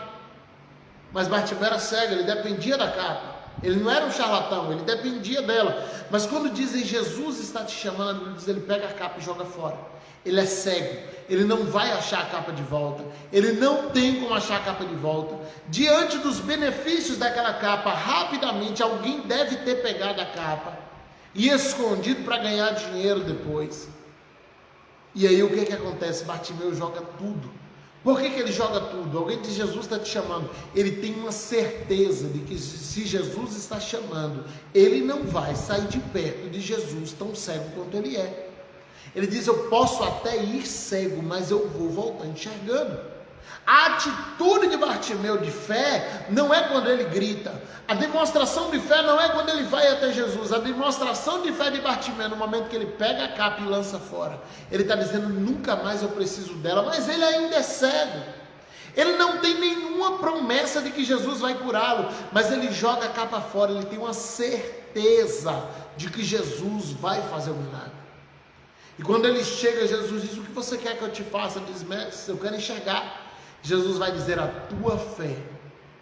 Mas Bartimeu era cego, ele dependia da capa, ele não era um charlatão, ele dependia dela. Mas quando dizem Jesus está te chamando, ele pega a capa e joga fora. Ele é cego, ele não vai achar a capa de volta, ele não tem como achar a capa de volta. Diante dos benefícios daquela capa, rapidamente alguém deve ter pegado a capa e escondido para ganhar dinheiro depois. E aí o que acontece? Bartimeu joga tudo. Por que ele joga tudo? Alguém diz: Jesus está te chamando. Ele tem uma certeza de que se Jesus está chamando, ele não vai sair de perto de Jesus tão cego quanto ele é. Ele diz: eu posso até ir cego, mas eu vou voltar enxergando. A atitude de Bartimeu de fé não é quando ele grita. A demonstração de fé não é quando ele vai até Jesus. A demonstração de fé de Bartimeu é no momento que ele pega a capa e lança fora. Ele está dizendo, nunca mais eu preciso dela. Mas ele ainda é cego. Ele não tem nenhuma promessa de que Jesus vai curá-lo. Mas ele joga a capa fora. Ele tem uma certeza de que Jesus vai fazer o milagre. E quando ele chega, Jesus diz, o que você quer que eu te faça? Ele diz, mestre, eu quero enxergar. Jesus vai dizer, a tua fé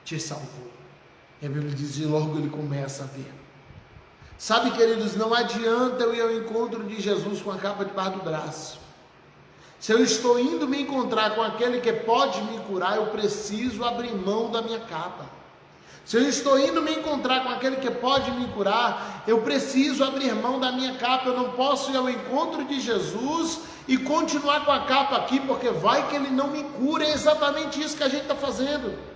te salvou. E a Bíblia diz, e logo ele começa a ver. Sabe, queridos, não adianta eu ir ao encontro de Jesus com a capa debaixo do braço. Se eu estou indo me encontrar com aquele que pode me curar, eu preciso abrir mão da minha capa. Se eu estou indo me encontrar com aquele que pode me curar, eu preciso abrir mão da minha capa. Eu não posso ir ao encontro de Jesus e continuar com a capa aqui, porque vai que ele não me cura. É exatamente isso que a gente está fazendo.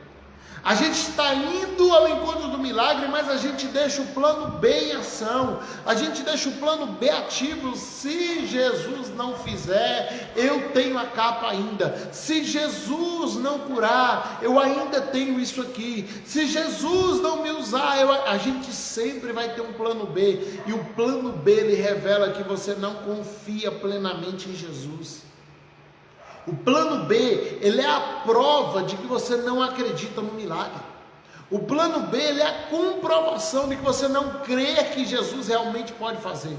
A gente está indo ao encontro do milagre, mas a gente deixa o plano B em ação. A gente deixa o plano B ativo. Se Jesus não fizer, eu tenho a capa ainda. Se Jesus não curar, eu ainda tenho isso aqui. Se Jesus não me usar, a gente sempre vai ter um plano B. E o plano B, ele revela que você não confia plenamente em Jesus. O plano B, ele é a prova de que você não acredita no milagre. O plano B, ele é a comprovação de que você não crê que Jesus realmente pode fazer.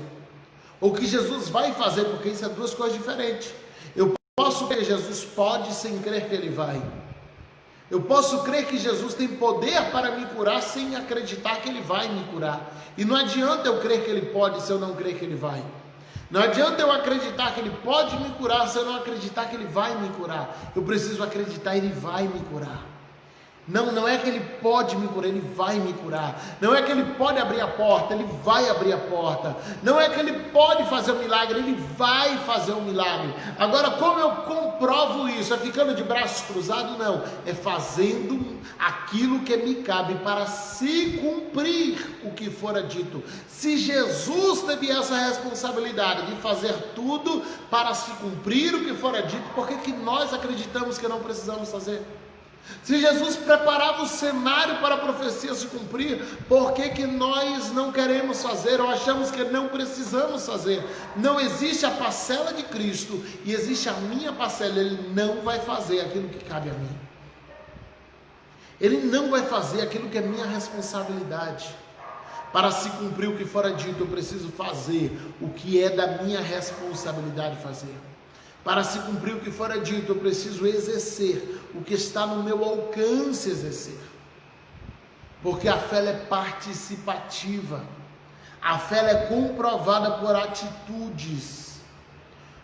Ou que Jesus vai fazer, porque isso é duas coisas diferentes. Eu posso crer que Jesus pode sem crer que ele vai. Eu posso crer que Jesus tem poder para me curar sem acreditar que ele vai me curar. E não adianta eu crer que ele pode se eu não crer que ele vai. Não adianta eu acreditar que ele pode me curar se eu não acreditar que ele vai me curar. Eu preciso acreditar que ele vai me curar. Não é que ele pode me curar, ele vai me curar. Não é que ele pode abrir a porta, ele vai abrir a porta. Não é que ele pode fazer o milagre, ele vai fazer o milagre. Agora, como eu comprovo isso? É ficando de braços cruzados? Não. É fazendo aquilo que me cabe para se cumprir o que fora dito. Se Jesus teve essa responsabilidade de fazer tudo para se cumprir o que fora dito, por que nós acreditamos que não precisamos fazer? Se Jesus preparava o cenário para a profecia se cumprir, por que nós não queremos fazer ou achamos que não precisamos fazer? Não existe a parcela de Cristo e existe a minha parcela. Ele não vai fazer aquilo que cabe a mim. Ele não vai fazer aquilo que é minha responsabilidade. Para se cumprir o que fora dito, eu preciso fazer o que é da minha responsabilidade fazer. Para se cumprir o que fora dito, eu preciso exercer o que está no meu alcance exercer. Porque a fé é participativa. A fé é comprovada por atitudes.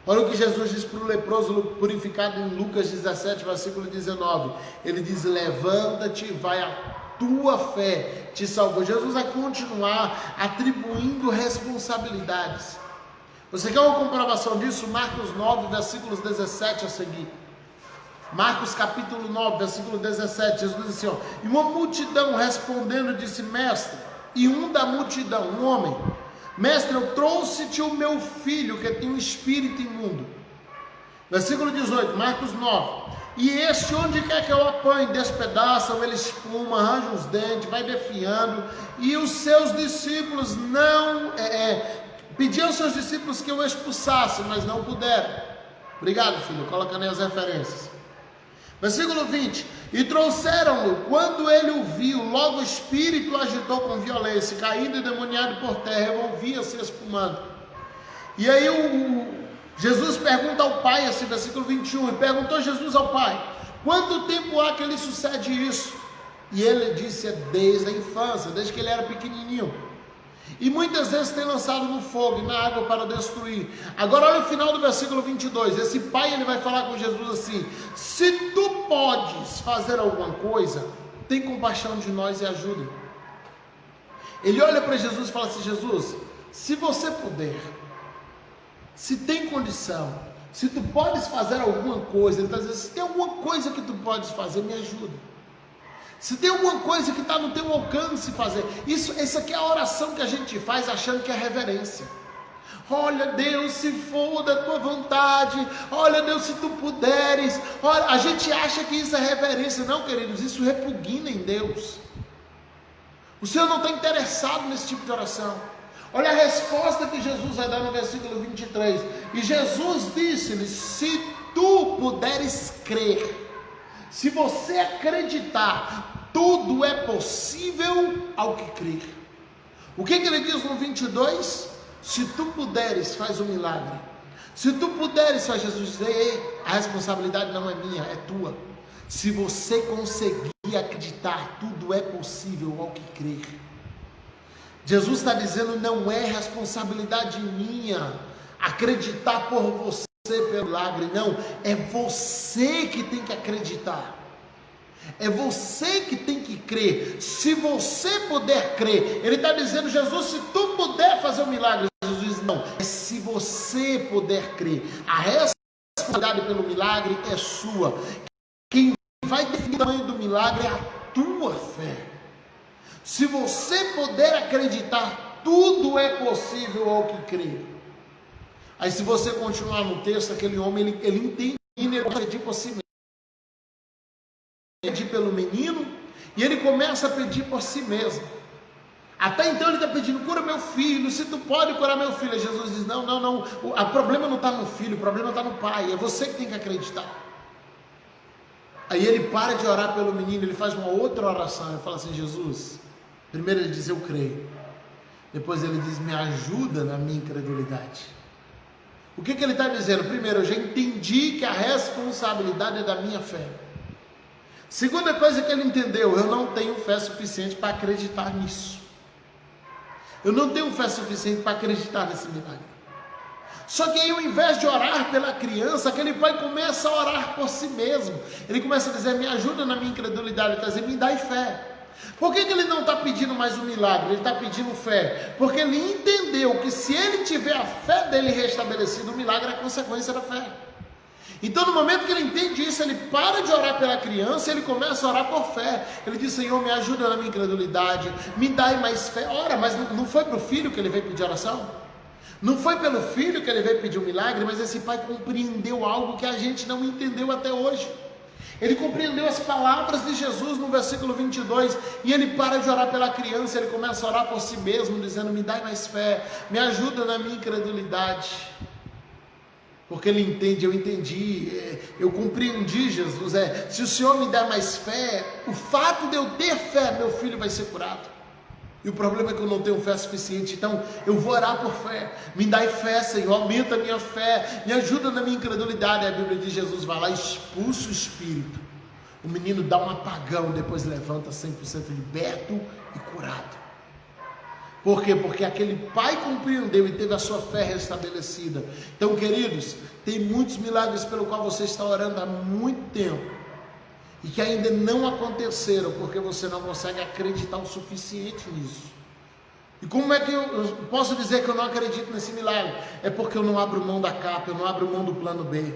Olha o que Jesus diz para o leproso purificado em Lucas 17, versículo 19. Ele diz, levanta-te e vai, a tua fé te salvou. Jesus vai continuar atribuindo responsabilidades. Você quer uma comprovação disso? Marcos 9, versículos 17 a seguir. Marcos capítulo 9, versículo 17, Jesus diz assim, ó, e uma multidão respondendo disse, mestre, e um da multidão, um homem, mestre, eu trouxe-te o meu filho que tem um espírito imundo. Versículo 18, Marcos 9, e este onde quer que eu apanhe, despedaçam, ele espuma, arranja os dentes, vai defiando, e os seus discípulos pediam aos seus discípulos que o expulsassem, mas não puderam. Obrigado, filho, colocando aí as referências. Versículo 20, e trouxeram-no, quando ele o viu, logo o espírito agitou com violência, caindo endemoniado por terra, revolvia-se espumando. E aí Jesus pergunta ao pai, esse versículo 21, e perguntou Jesus ao pai, quanto tempo há que lhe sucede isso? E ele disse, desde a infância, desde que ele era pequenininho. E muitas vezes tem lançado no fogo e na água para destruir. Agora olha o final do versículo 22. Esse pai, ele vai falar com Jesus assim, se tu podes fazer alguma coisa, tem compaixão de nós e ajuda. Ele olha para Jesus e fala assim, Jesus, se você puder, se tem condição, se tu podes fazer alguma coisa, ele está dizendo, se tem alguma coisa que tu podes fazer, me ajuda. Se tem alguma coisa que está no teu alcance fazer, isso aqui é a oração que a gente faz achando que é reverência. Olha, Deus, se for da tua vontade, olha, Deus, se tu puderes. Olha, a gente acha que isso é reverência. Não, queridos, isso repugna em Deus. O Senhor não está interessado nesse tipo de oração. Olha a resposta que Jesus vai dar no versículo 23. E Jesus disse-lhe: se tu puderes crer, se você acreditar, tudo é possível ao que crer. O que ele diz no 22? Se tu puderes, faz um milagre. Se tu puderes, faz Jesus dizer: a responsabilidade não é minha, é tua. Se você conseguir acreditar, tudo é possível ao que crer. Jesus está dizendo: não é responsabilidade minha acreditar por você pelo milagre, não, é você que tem que acreditar. É você que tem que crer. Se você puder crer, ele está dizendo: Jesus, se tu puder fazer um milagre. Jesus diz: não, é se você puder crer. A responsabilidade pelo milagre é sua. Quem vai definir o tamanho do milagre é a tua fé. Se você puder acreditar, tudo é possível ao que crer. Aí, se você continuar no texto, aquele homem, ele entende, ele pedir por si mesmo. Pedir pelo menino, e ele começa a pedir por si mesmo. Até então ele está pedindo: cura meu filho, se tu pode curar meu filho. E Jesus diz: não, o problema não está no filho, o problema está no pai, é você que tem que acreditar. Aí ele para de orar pelo menino, ele faz uma outra oração, ele fala assim: Jesus, primeiro ele diz: eu creio. Depois ele diz: me ajuda na minha incredulidade. O que ele está dizendo? Primeiro, eu já entendi que a responsabilidade é da minha fé. Segunda coisa que ele entendeu: eu não tenho fé suficiente para acreditar nisso. Eu não tenho fé suficiente para acreditar nesse milagre. Só que aí, ao invés de orar pela criança, aquele pai começa a orar por si mesmo. Ele começa a dizer: me ajuda na minha incredulidade. Ele está dizendo: me dá fé. Por que ele não está pedindo mais um milagre? Ele está pedindo fé. Porque ele entendeu que se ele tiver a fé dele restabelecida, o milagre é consequência da fé. Então, no momento que ele entende isso, ele para de orar pela criança, ele começa a orar por fé. Ele diz: Senhor, me ajuda na minha incredulidade, me dai mais fé. Ora, mas não foi para o filho que ele veio pedir oração? Não foi pelo filho que ele veio pedir um milagre? Mas esse pai compreendeu algo que a gente não entendeu até hoje. Ele compreendeu as palavras de Jesus no versículo 22, e ele para de orar pela criança, ele começa a orar por si mesmo, dizendo: me dai mais fé, me ajuda na minha incredulidade. Porque ele entende, eu entendi, eu compreendi, Jesus, se o Senhor me der mais fé, o fato de eu ter fé, meu filho vai ser curado. E o problema é que eu não tenho fé suficiente, então eu vou orar por fé. Me dai fé, Senhor, aumenta a minha fé, me ajuda na minha incredulidade. A Bíblia diz: Jesus vai lá, expulsa o espírito. O menino dá um apagão, depois levanta 100% liberto e curado. Por quê? Porque aquele pai compreendeu e teve a sua fé restabelecida. Então, queridos, tem muitos milagres pelo qual você está orando há muito tempo e que ainda não aconteceram, porque você não consegue acreditar o suficiente nisso. E como é que eu posso dizer que eu não acredito nesse milagre? É porque eu não abro mão da capa, eu não abro mão do plano B.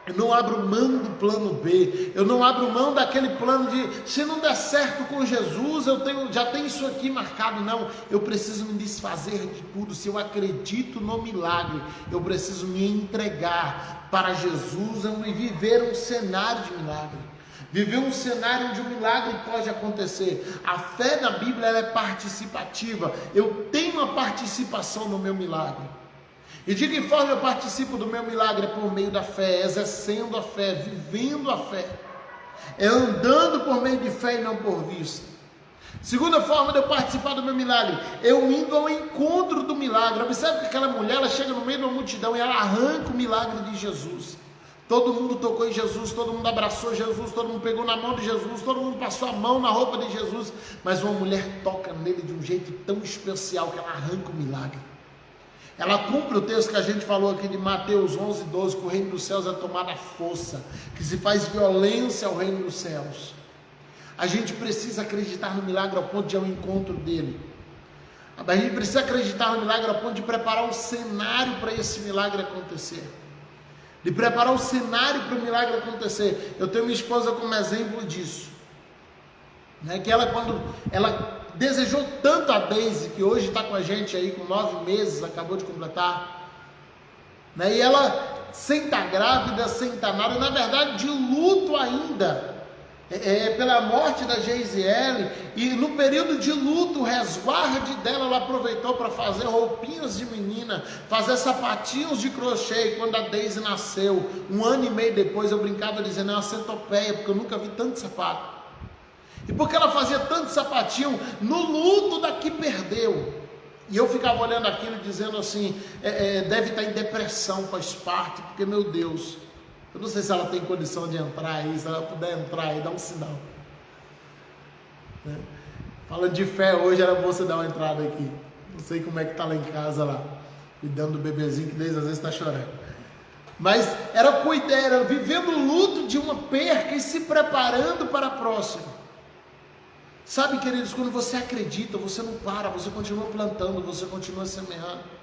Eu não abro mão do plano B, eu não abro mão daquele plano de, se não der certo com Jesus, já tenho isso aqui marcado. Não, eu preciso me desfazer de tudo. Se eu acredito no milagre, eu preciso me entregar para Jesus e viver um cenário de milagre. Viver um cenário onde o milagre pode acontecer. A fé na Bíblia, ela é participativa. Eu tenho uma participação no meu milagre. E de que forma eu participo do meu milagre? É por meio da fé, exercendo a fé, vivendo a fé. É andando por meio de fé e não por vista. Segunda forma de eu participar do meu milagre: eu indo ao encontro do milagre. Observe que aquela mulher, ela chega no meio de uma multidão e ela arranca o milagre de Jesus. Todo mundo tocou em Jesus, todo mundo abraçou Jesus, todo mundo pegou na mão de Jesus, todo mundo passou a mão na roupa de Jesus. Mas uma mulher toca nele de um jeito tão especial que ela arranca o milagre. Ela cumpre o texto que a gente falou aqui de Mateus 11:12, que o reino dos céus é tomado à força, que se faz violência ao reino dos céus. A gente precisa acreditar no milagre ao ponto de ir ao encontro dele. A gente precisa acreditar no milagre ao ponto de preparar um cenário para esse milagre acontecer. De preparar um cenário para o milagre acontecer. Eu tenho minha esposa como exemplo disso. Que ela, quando ela desejou tanto a Deise, que hoje está com a gente aí com 9 meses, acabou de completar, né? E ela sem estar grávida, sem estar nada, na verdade de luto ainda, pela morte da Geisiele, e no período de luto, o resguarde dela, ela aproveitou para fazer roupinhas de menina, fazer sapatinhos de crochê. E quando a Deise nasceu, 1 ano e meio depois, eu brincava dizendo, é uma centopeia, porque eu nunca vi tanto sapato. E porque ela fazia tanto sapatinho, no luto da que perdeu. E eu ficava olhando aquilo dizendo assim, deve estar em depressão, faz parte, porque meu Deus, eu não sei se ela tem condição de entrar aí, se ela puder entrar aí, dá um sinal. Né? Falando de fé, hoje era bom você dar uma entrada aqui. Não sei como é que está lá em casa, lá, cuidando do bebezinho que desde às vezes está chorando. Mas era vivendo o luto de uma perca e se preparando para a próxima. Sabe, queridos, quando você acredita, você não para, você continua plantando, você continua semeando.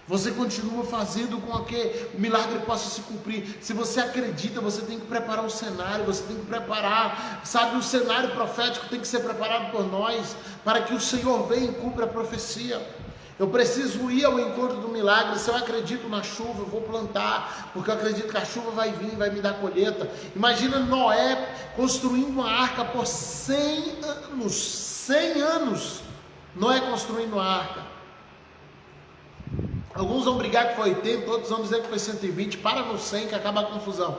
Você continua fazendo com que o milagre possa se cumprir. Se você acredita, você tem que preparar um cenário, você tem que preparar, sabe, o cenário profético tem que ser preparado por nós, para que o Senhor venha e cumpra a profecia. Eu preciso ir ao encontro do milagre. Se eu acredito na chuva, eu vou plantar, porque eu acredito que a chuva vai vir, vai me dar colheita. Imagina Noé construindo uma arca por 100 anos, 100 anos, Noé construindo uma arca. Alguns vão brigar que foi 80, outros vão dizer que foi 120, para no 100 que acaba a confusão,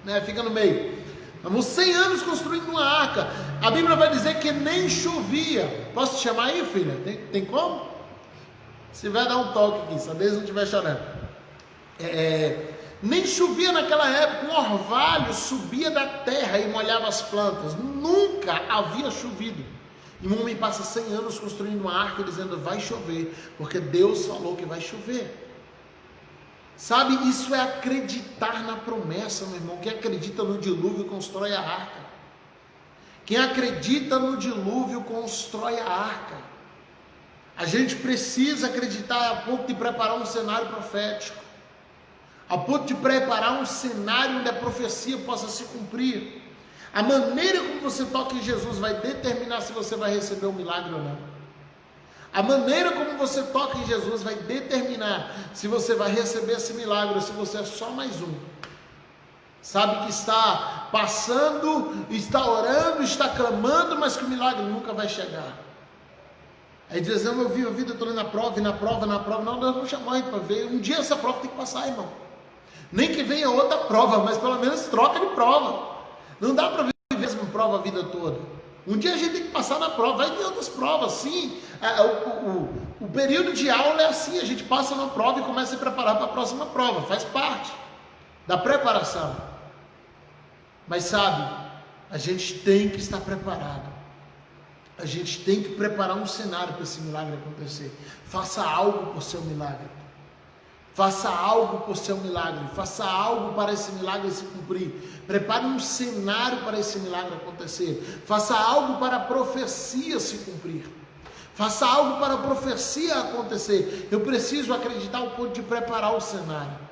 né? Fica no meio. Estamos 100 anos construindo uma arca. A Bíblia vai dizer que nem chovia. Posso te chamar aí, filha? Tem como? Se vai dar um toque aqui, se a Deus não estiver chorando. Nem chovia naquela época, um orvalho subia da terra e molhava as plantas. Nunca havia chovido. E um homem passa 100 anos construindo uma arca dizendo vai chover, porque Deus falou que vai chover. Sabe, isso é acreditar na promessa, meu irmão. Quem acredita no dilúvio constrói a arca. Quem acredita no dilúvio constrói a arca. A gente precisa acreditar a ponto de preparar um cenário profético, a ponto de preparar um cenário onde a profecia possa se cumprir. A maneira como você toca em Jesus vai determinar se você vai receber um milagre ou não. A maneira como você toca em Jesus vai determinar se você vai receber esse milagre ou se você é só mais um. Sabe que está passando, está orando, está clamando, mas que o milagre nunca vai chegar. Aí dizendo, eu vi, eu estou indo na prova, não, Deus não chamou aí para ver. Um dia essa prova tem que passar, irmão. Nem que venha outra prova, mas pelo menos troca de prova. Não dá para viver a mesma prova a vida toda. Um dia a gente tem que passar na prova, vai ter outras provas, sim. O período de aula é assim, a gente passa na prova e começa a se preparar para a próxima prova, faz parte da preparação. Mas sabe, a gente tem que estar preparado. A gente tem que preparar um cenário para esse milagre acontecer. Faça algo por seu milagre. Faça algo por seu milagre. Faça algo para esse milagre se cumprir. Prepare um cenário para esse milagre acontecer. Faça algo para a profecia se cumprir. Faça algo para a profecia acontecer. Eu preciso acreditar ao ponto de preparar o cenário.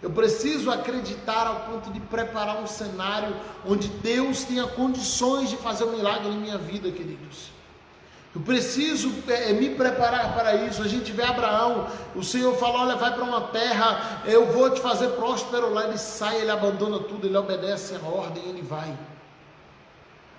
Eu preciso acreditar ao ponto de preparar um cenário onde Deus tenha condições de fazer um milagre em minha vida, queridos. Eu preciso me preparar para isso. A gente vê Abraão, o Senhor fala, olha, vai para uma terra, eu vou te fazer próspero lá. Ele sai, ele abandona tudo, ele obedece a ordem, ele vai.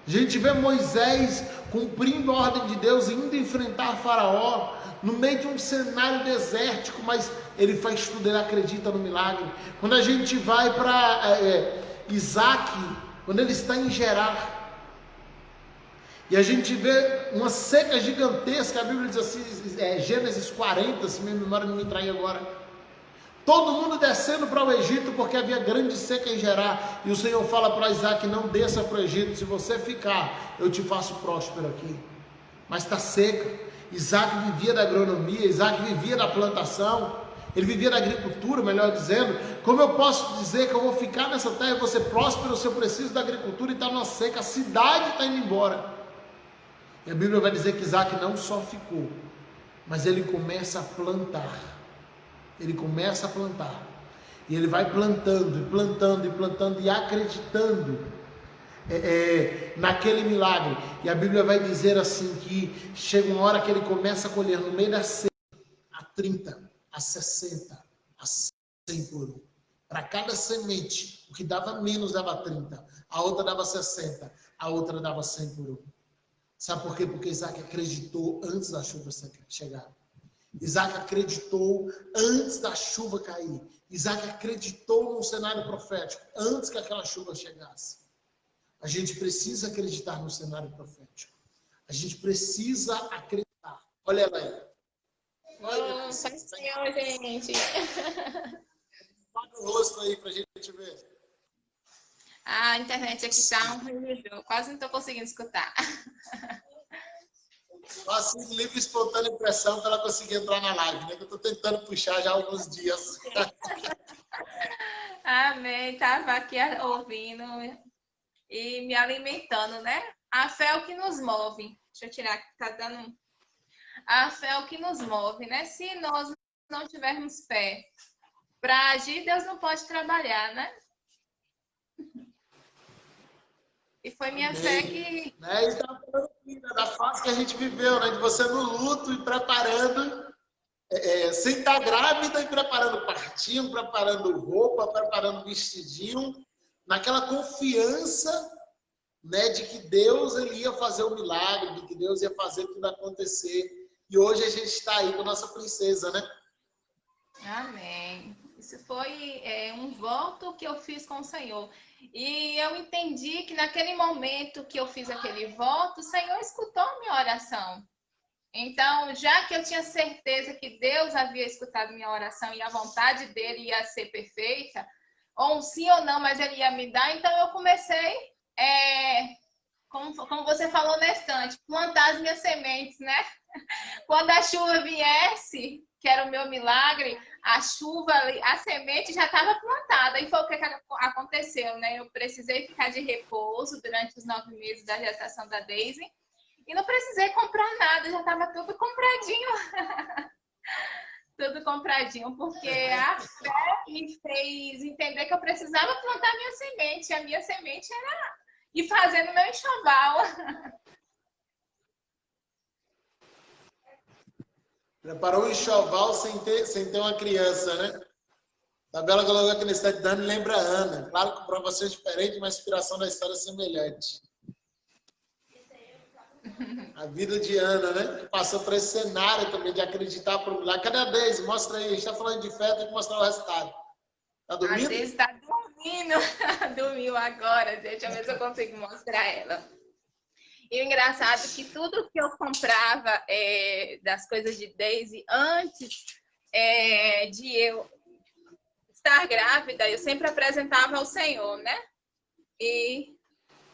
A gente vê Moisés cumprindo a ordem de Deus, indo enfrentar Faraó, no meio de um cenário desértico, mas ele faz tudo, ele acredita no milagre. Quando a gente vai para Isaac, quando ele está em Gerar, e a gente vê uma seca gigantesca, a Bíblia diz assim, Gênesis 40, se minha memória não me trai agora, todo mundo descendo para o Egito, porque havia grande seca em Gerar, e o Senhor fala para Isaac, não desça para o Egito, se você ficar, eu te faço próspero aqui. Mas está seca. Isaac vivia da agronomia, Isaac vivia da plantação, ele vivia da agricultura, melhor dizendo. Como eu posso dizer que eu vou ficar nessa terra e vou ser próspero se eu preciso da agricultura e está numa seca, a cidade está indo embora? E a Bíblia vai dizer que Isaac não só ficou, mas ele começa a plantar. Ele começa a plantar. E ele vai plantando, e plantando, e plantando, e acreditando. naquele milagre. E a Bíblia vai dizer assim que chega uma hora que ele começa a colher no meio da seca a 30, a 60, a 100 por um. Para cada semente, o que dava menos dava 30, a outra dava 60, a outra dava 100 por um. Sabe por quê? Porque Isaac acreditou antes da chuva chegar. Isaac acreditou antes da chuva cair. Isaac acreditou no cenário profético antes que aquela chuva chegasse. A gente precisa acreditar no cenário profético. A gente precisa acreditar. Olha ela aí. Olha, Senhor, gente. Paga o rosto aí pra gente ver. A internet aqui tá um ruído. Quase não tô conseguindo escutar. Assim, livre espontânea impressão para ela conseguir entrar na live, né? Que eu tô tentando puxar já há alguns dias. Amém. Tava aqui ouvindo e me alimentando, né? A fé é o que nos move. Deixa eu tirar aqui, tá dando. A fé é o que nos move, né? Se nós não tivermos fé para agir, Deus não pode trabalhar, né? E foi minha Amém. fé que... Né? E tá falando aqui, né, da fase que a gente viveu, né? De você no luto e preparando, sem estar grávida e preparando partinho, preparando roupa, preparando vestidinho, naquela confiança, né, de que Deus ele ia fazer o milagre, de que Deus ia fazer tudo acontecer. E hoje a gente está aí com a nossa princesa, né? Amém. Isso foi um voto que eu fiz com o Senhor. E eu entendi que naquele momento que eu fiz aquele voto, o Senhor escutou minha oração. Então, já que eu tinha certeza que Deus havia escutado minha oração e a vontade dele ia ser perfeita, ou um sim ou não, mas ele ia me dar, então eu comecei, como você falou na estante, plantar as minhas sementes, né? Quando a chuva viesse, que era o meu milagre, a chuva, a semente já estava plantada. E foi o que aconteceu, né? Eu precisei ficar de repouso durante os 9 meses da gestação da Daisy. E não precisei comprar nada, já estava tudo compradinho. Tudo compradinho, porque a fé me fez entender que eu precisava plantar minha semente. A minha semente era ir fazendo meu enxoval. Preparou um enxoval sem ter uma criança, né? Tabela colocou aqui nesse de Dani lembra a Ana. Claro que provação é diferente, mas a inspiração da história é semelhante. A vida de Ana, né? Que passou por esse cenário também de acreditar por milagre. Cadê a Deise? Mostra aí. A gente está falando de fé, tem que mostrar o resultado. Tá dormindo? A Deise está dormindo. Dormiu agora. Deixa eu ver se eu consigo mostrar ela. E o engraçado é que tudo que eu comprava das coisas de Daisy antes de eu estar grávida, eu sempre apresentava ao Senhor, né? E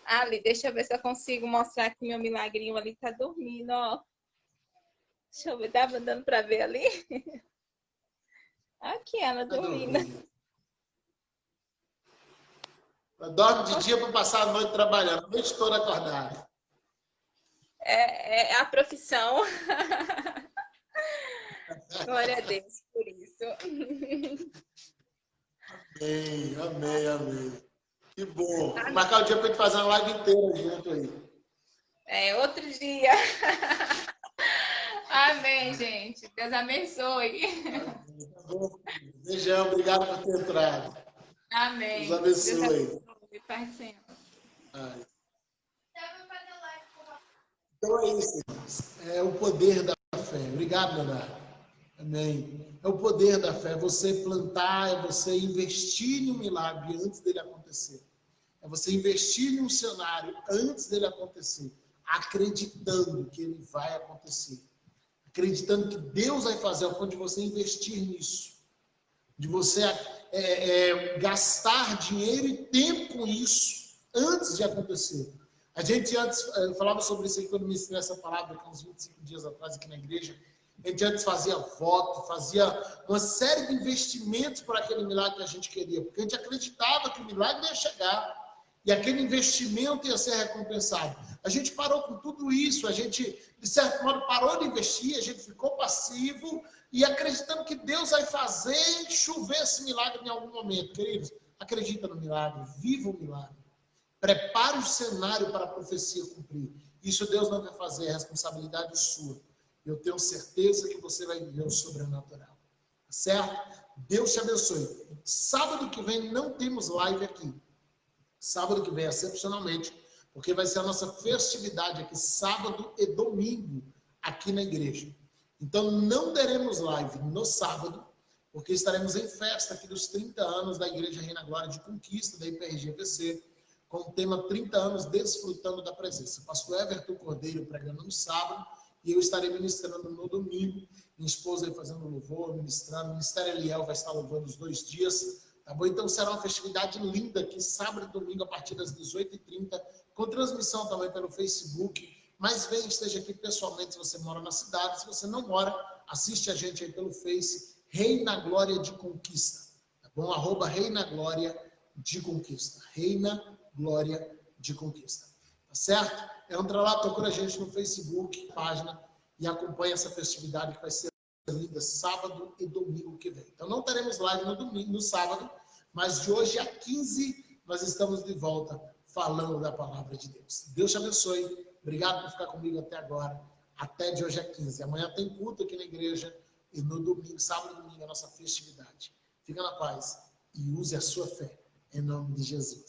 ali, deixa eu ver se eu consigo mostrar que meu milagrinho ali tá dormindo, ó. Deixa eu ver, tava dando para ver ali? Aqui ela dormindo. Ela dorme de dia para passar a noite trabalhando, a noite toda acordada. É a profissão. Glória a Deus por isso. Amém, amém, amém. Que bom. Vou marcar o dia para a gente fazer uma live inteira junto aí. Outro dia. Amém, gente. Deus abençoe. Tá bom. Beijão, obrigado por ter entrado. Amém. Deus abençoe. Deus abençoe. Pai Senhor. Então é isso, irmãos. É o poder da fé. Obrigado, Leonardo. Amém. É o poder da fé. É você plantar, é você investir em um milagre antes dele acontecer. É você investir em um cenário antes dele acontecer, acreditando que ele vai acontecer. Acreditando que Deus vai fazer, ao ponto de você investir nisso. De você gastar dinheiro e tempo com isso antes de acontecer. A gente antes falava sobre isso aí quando me ensinou essa palavra, há uns 25 dias atrás aqui na igreja. A gente antes fazia voto, fazia uma série de investimentos para aquele milagre que a gente queria, porque a gente acreditava que o milagre ia chegar e aquele investimento ia ser recompensado. A gente parou com tudo isso, a gente, de certo modo, parou de investir, a gente ficou passivo e acreditando que Deus vai fazer chover esse milagre em algum momento. Queridos, acredita no milagre, viva o milagre. Prepare o cenário para a profecia cumprir. Isso Deus não vai fazer, é responsabilidade sua. Eu tenho certeza que você vai viver o sobrenatural. Tá certo? Deus te abençoe. Sábado que vem não temos live aqui. Sábado que vem, excepcionalmente, porque vai ser a nossa festividade aqui, sábado e domingo, aqui na igreja. Então, não teremos live no sábado, porque estaremos em festa aqui dos 30 anos da Igreja Reina Glória de Conquista, da IPRGVC, com o tema 30 anos desfrutando da presença. Pastor Everton Cordeiro pregando no sábado, e eu estarei ministrando no domingo. Minha esposa aí fazendo louvor, ministrando. O Ministério Eliel vai estar louvando os 2 dias. Tá bom? Então será uma festividade linda aqui, sábado e domingo, a partir das 18h30, com transmissão também pelo Facebook. Mas vem, esteja aqui pessoalmente se você mora na cidade. Se você não mora, assiste a gente aí pelo Face, Reina Glória de Conquista. Tá bom? @ Reina Glória de Conquista. Reina Glória de Conquista. Tá certo? Entra lá, procura a gente no Facebook, página, e acompanha essa festividade que vai ser linda sábado e domingo que vem. Então não teremos live no domingo, no sábado, mas de hoje a 15 nós estamos de volta falando da palavra de Deus. Deus te abençoe. Obrigado por ficar comigo até agora. Até de hoje a 15. Amanhã tem culto aqui na igreja e no domingo, sábado e domingo, a nossa festividade. Fica na paz e use a sua fé. Em nome de Jesus.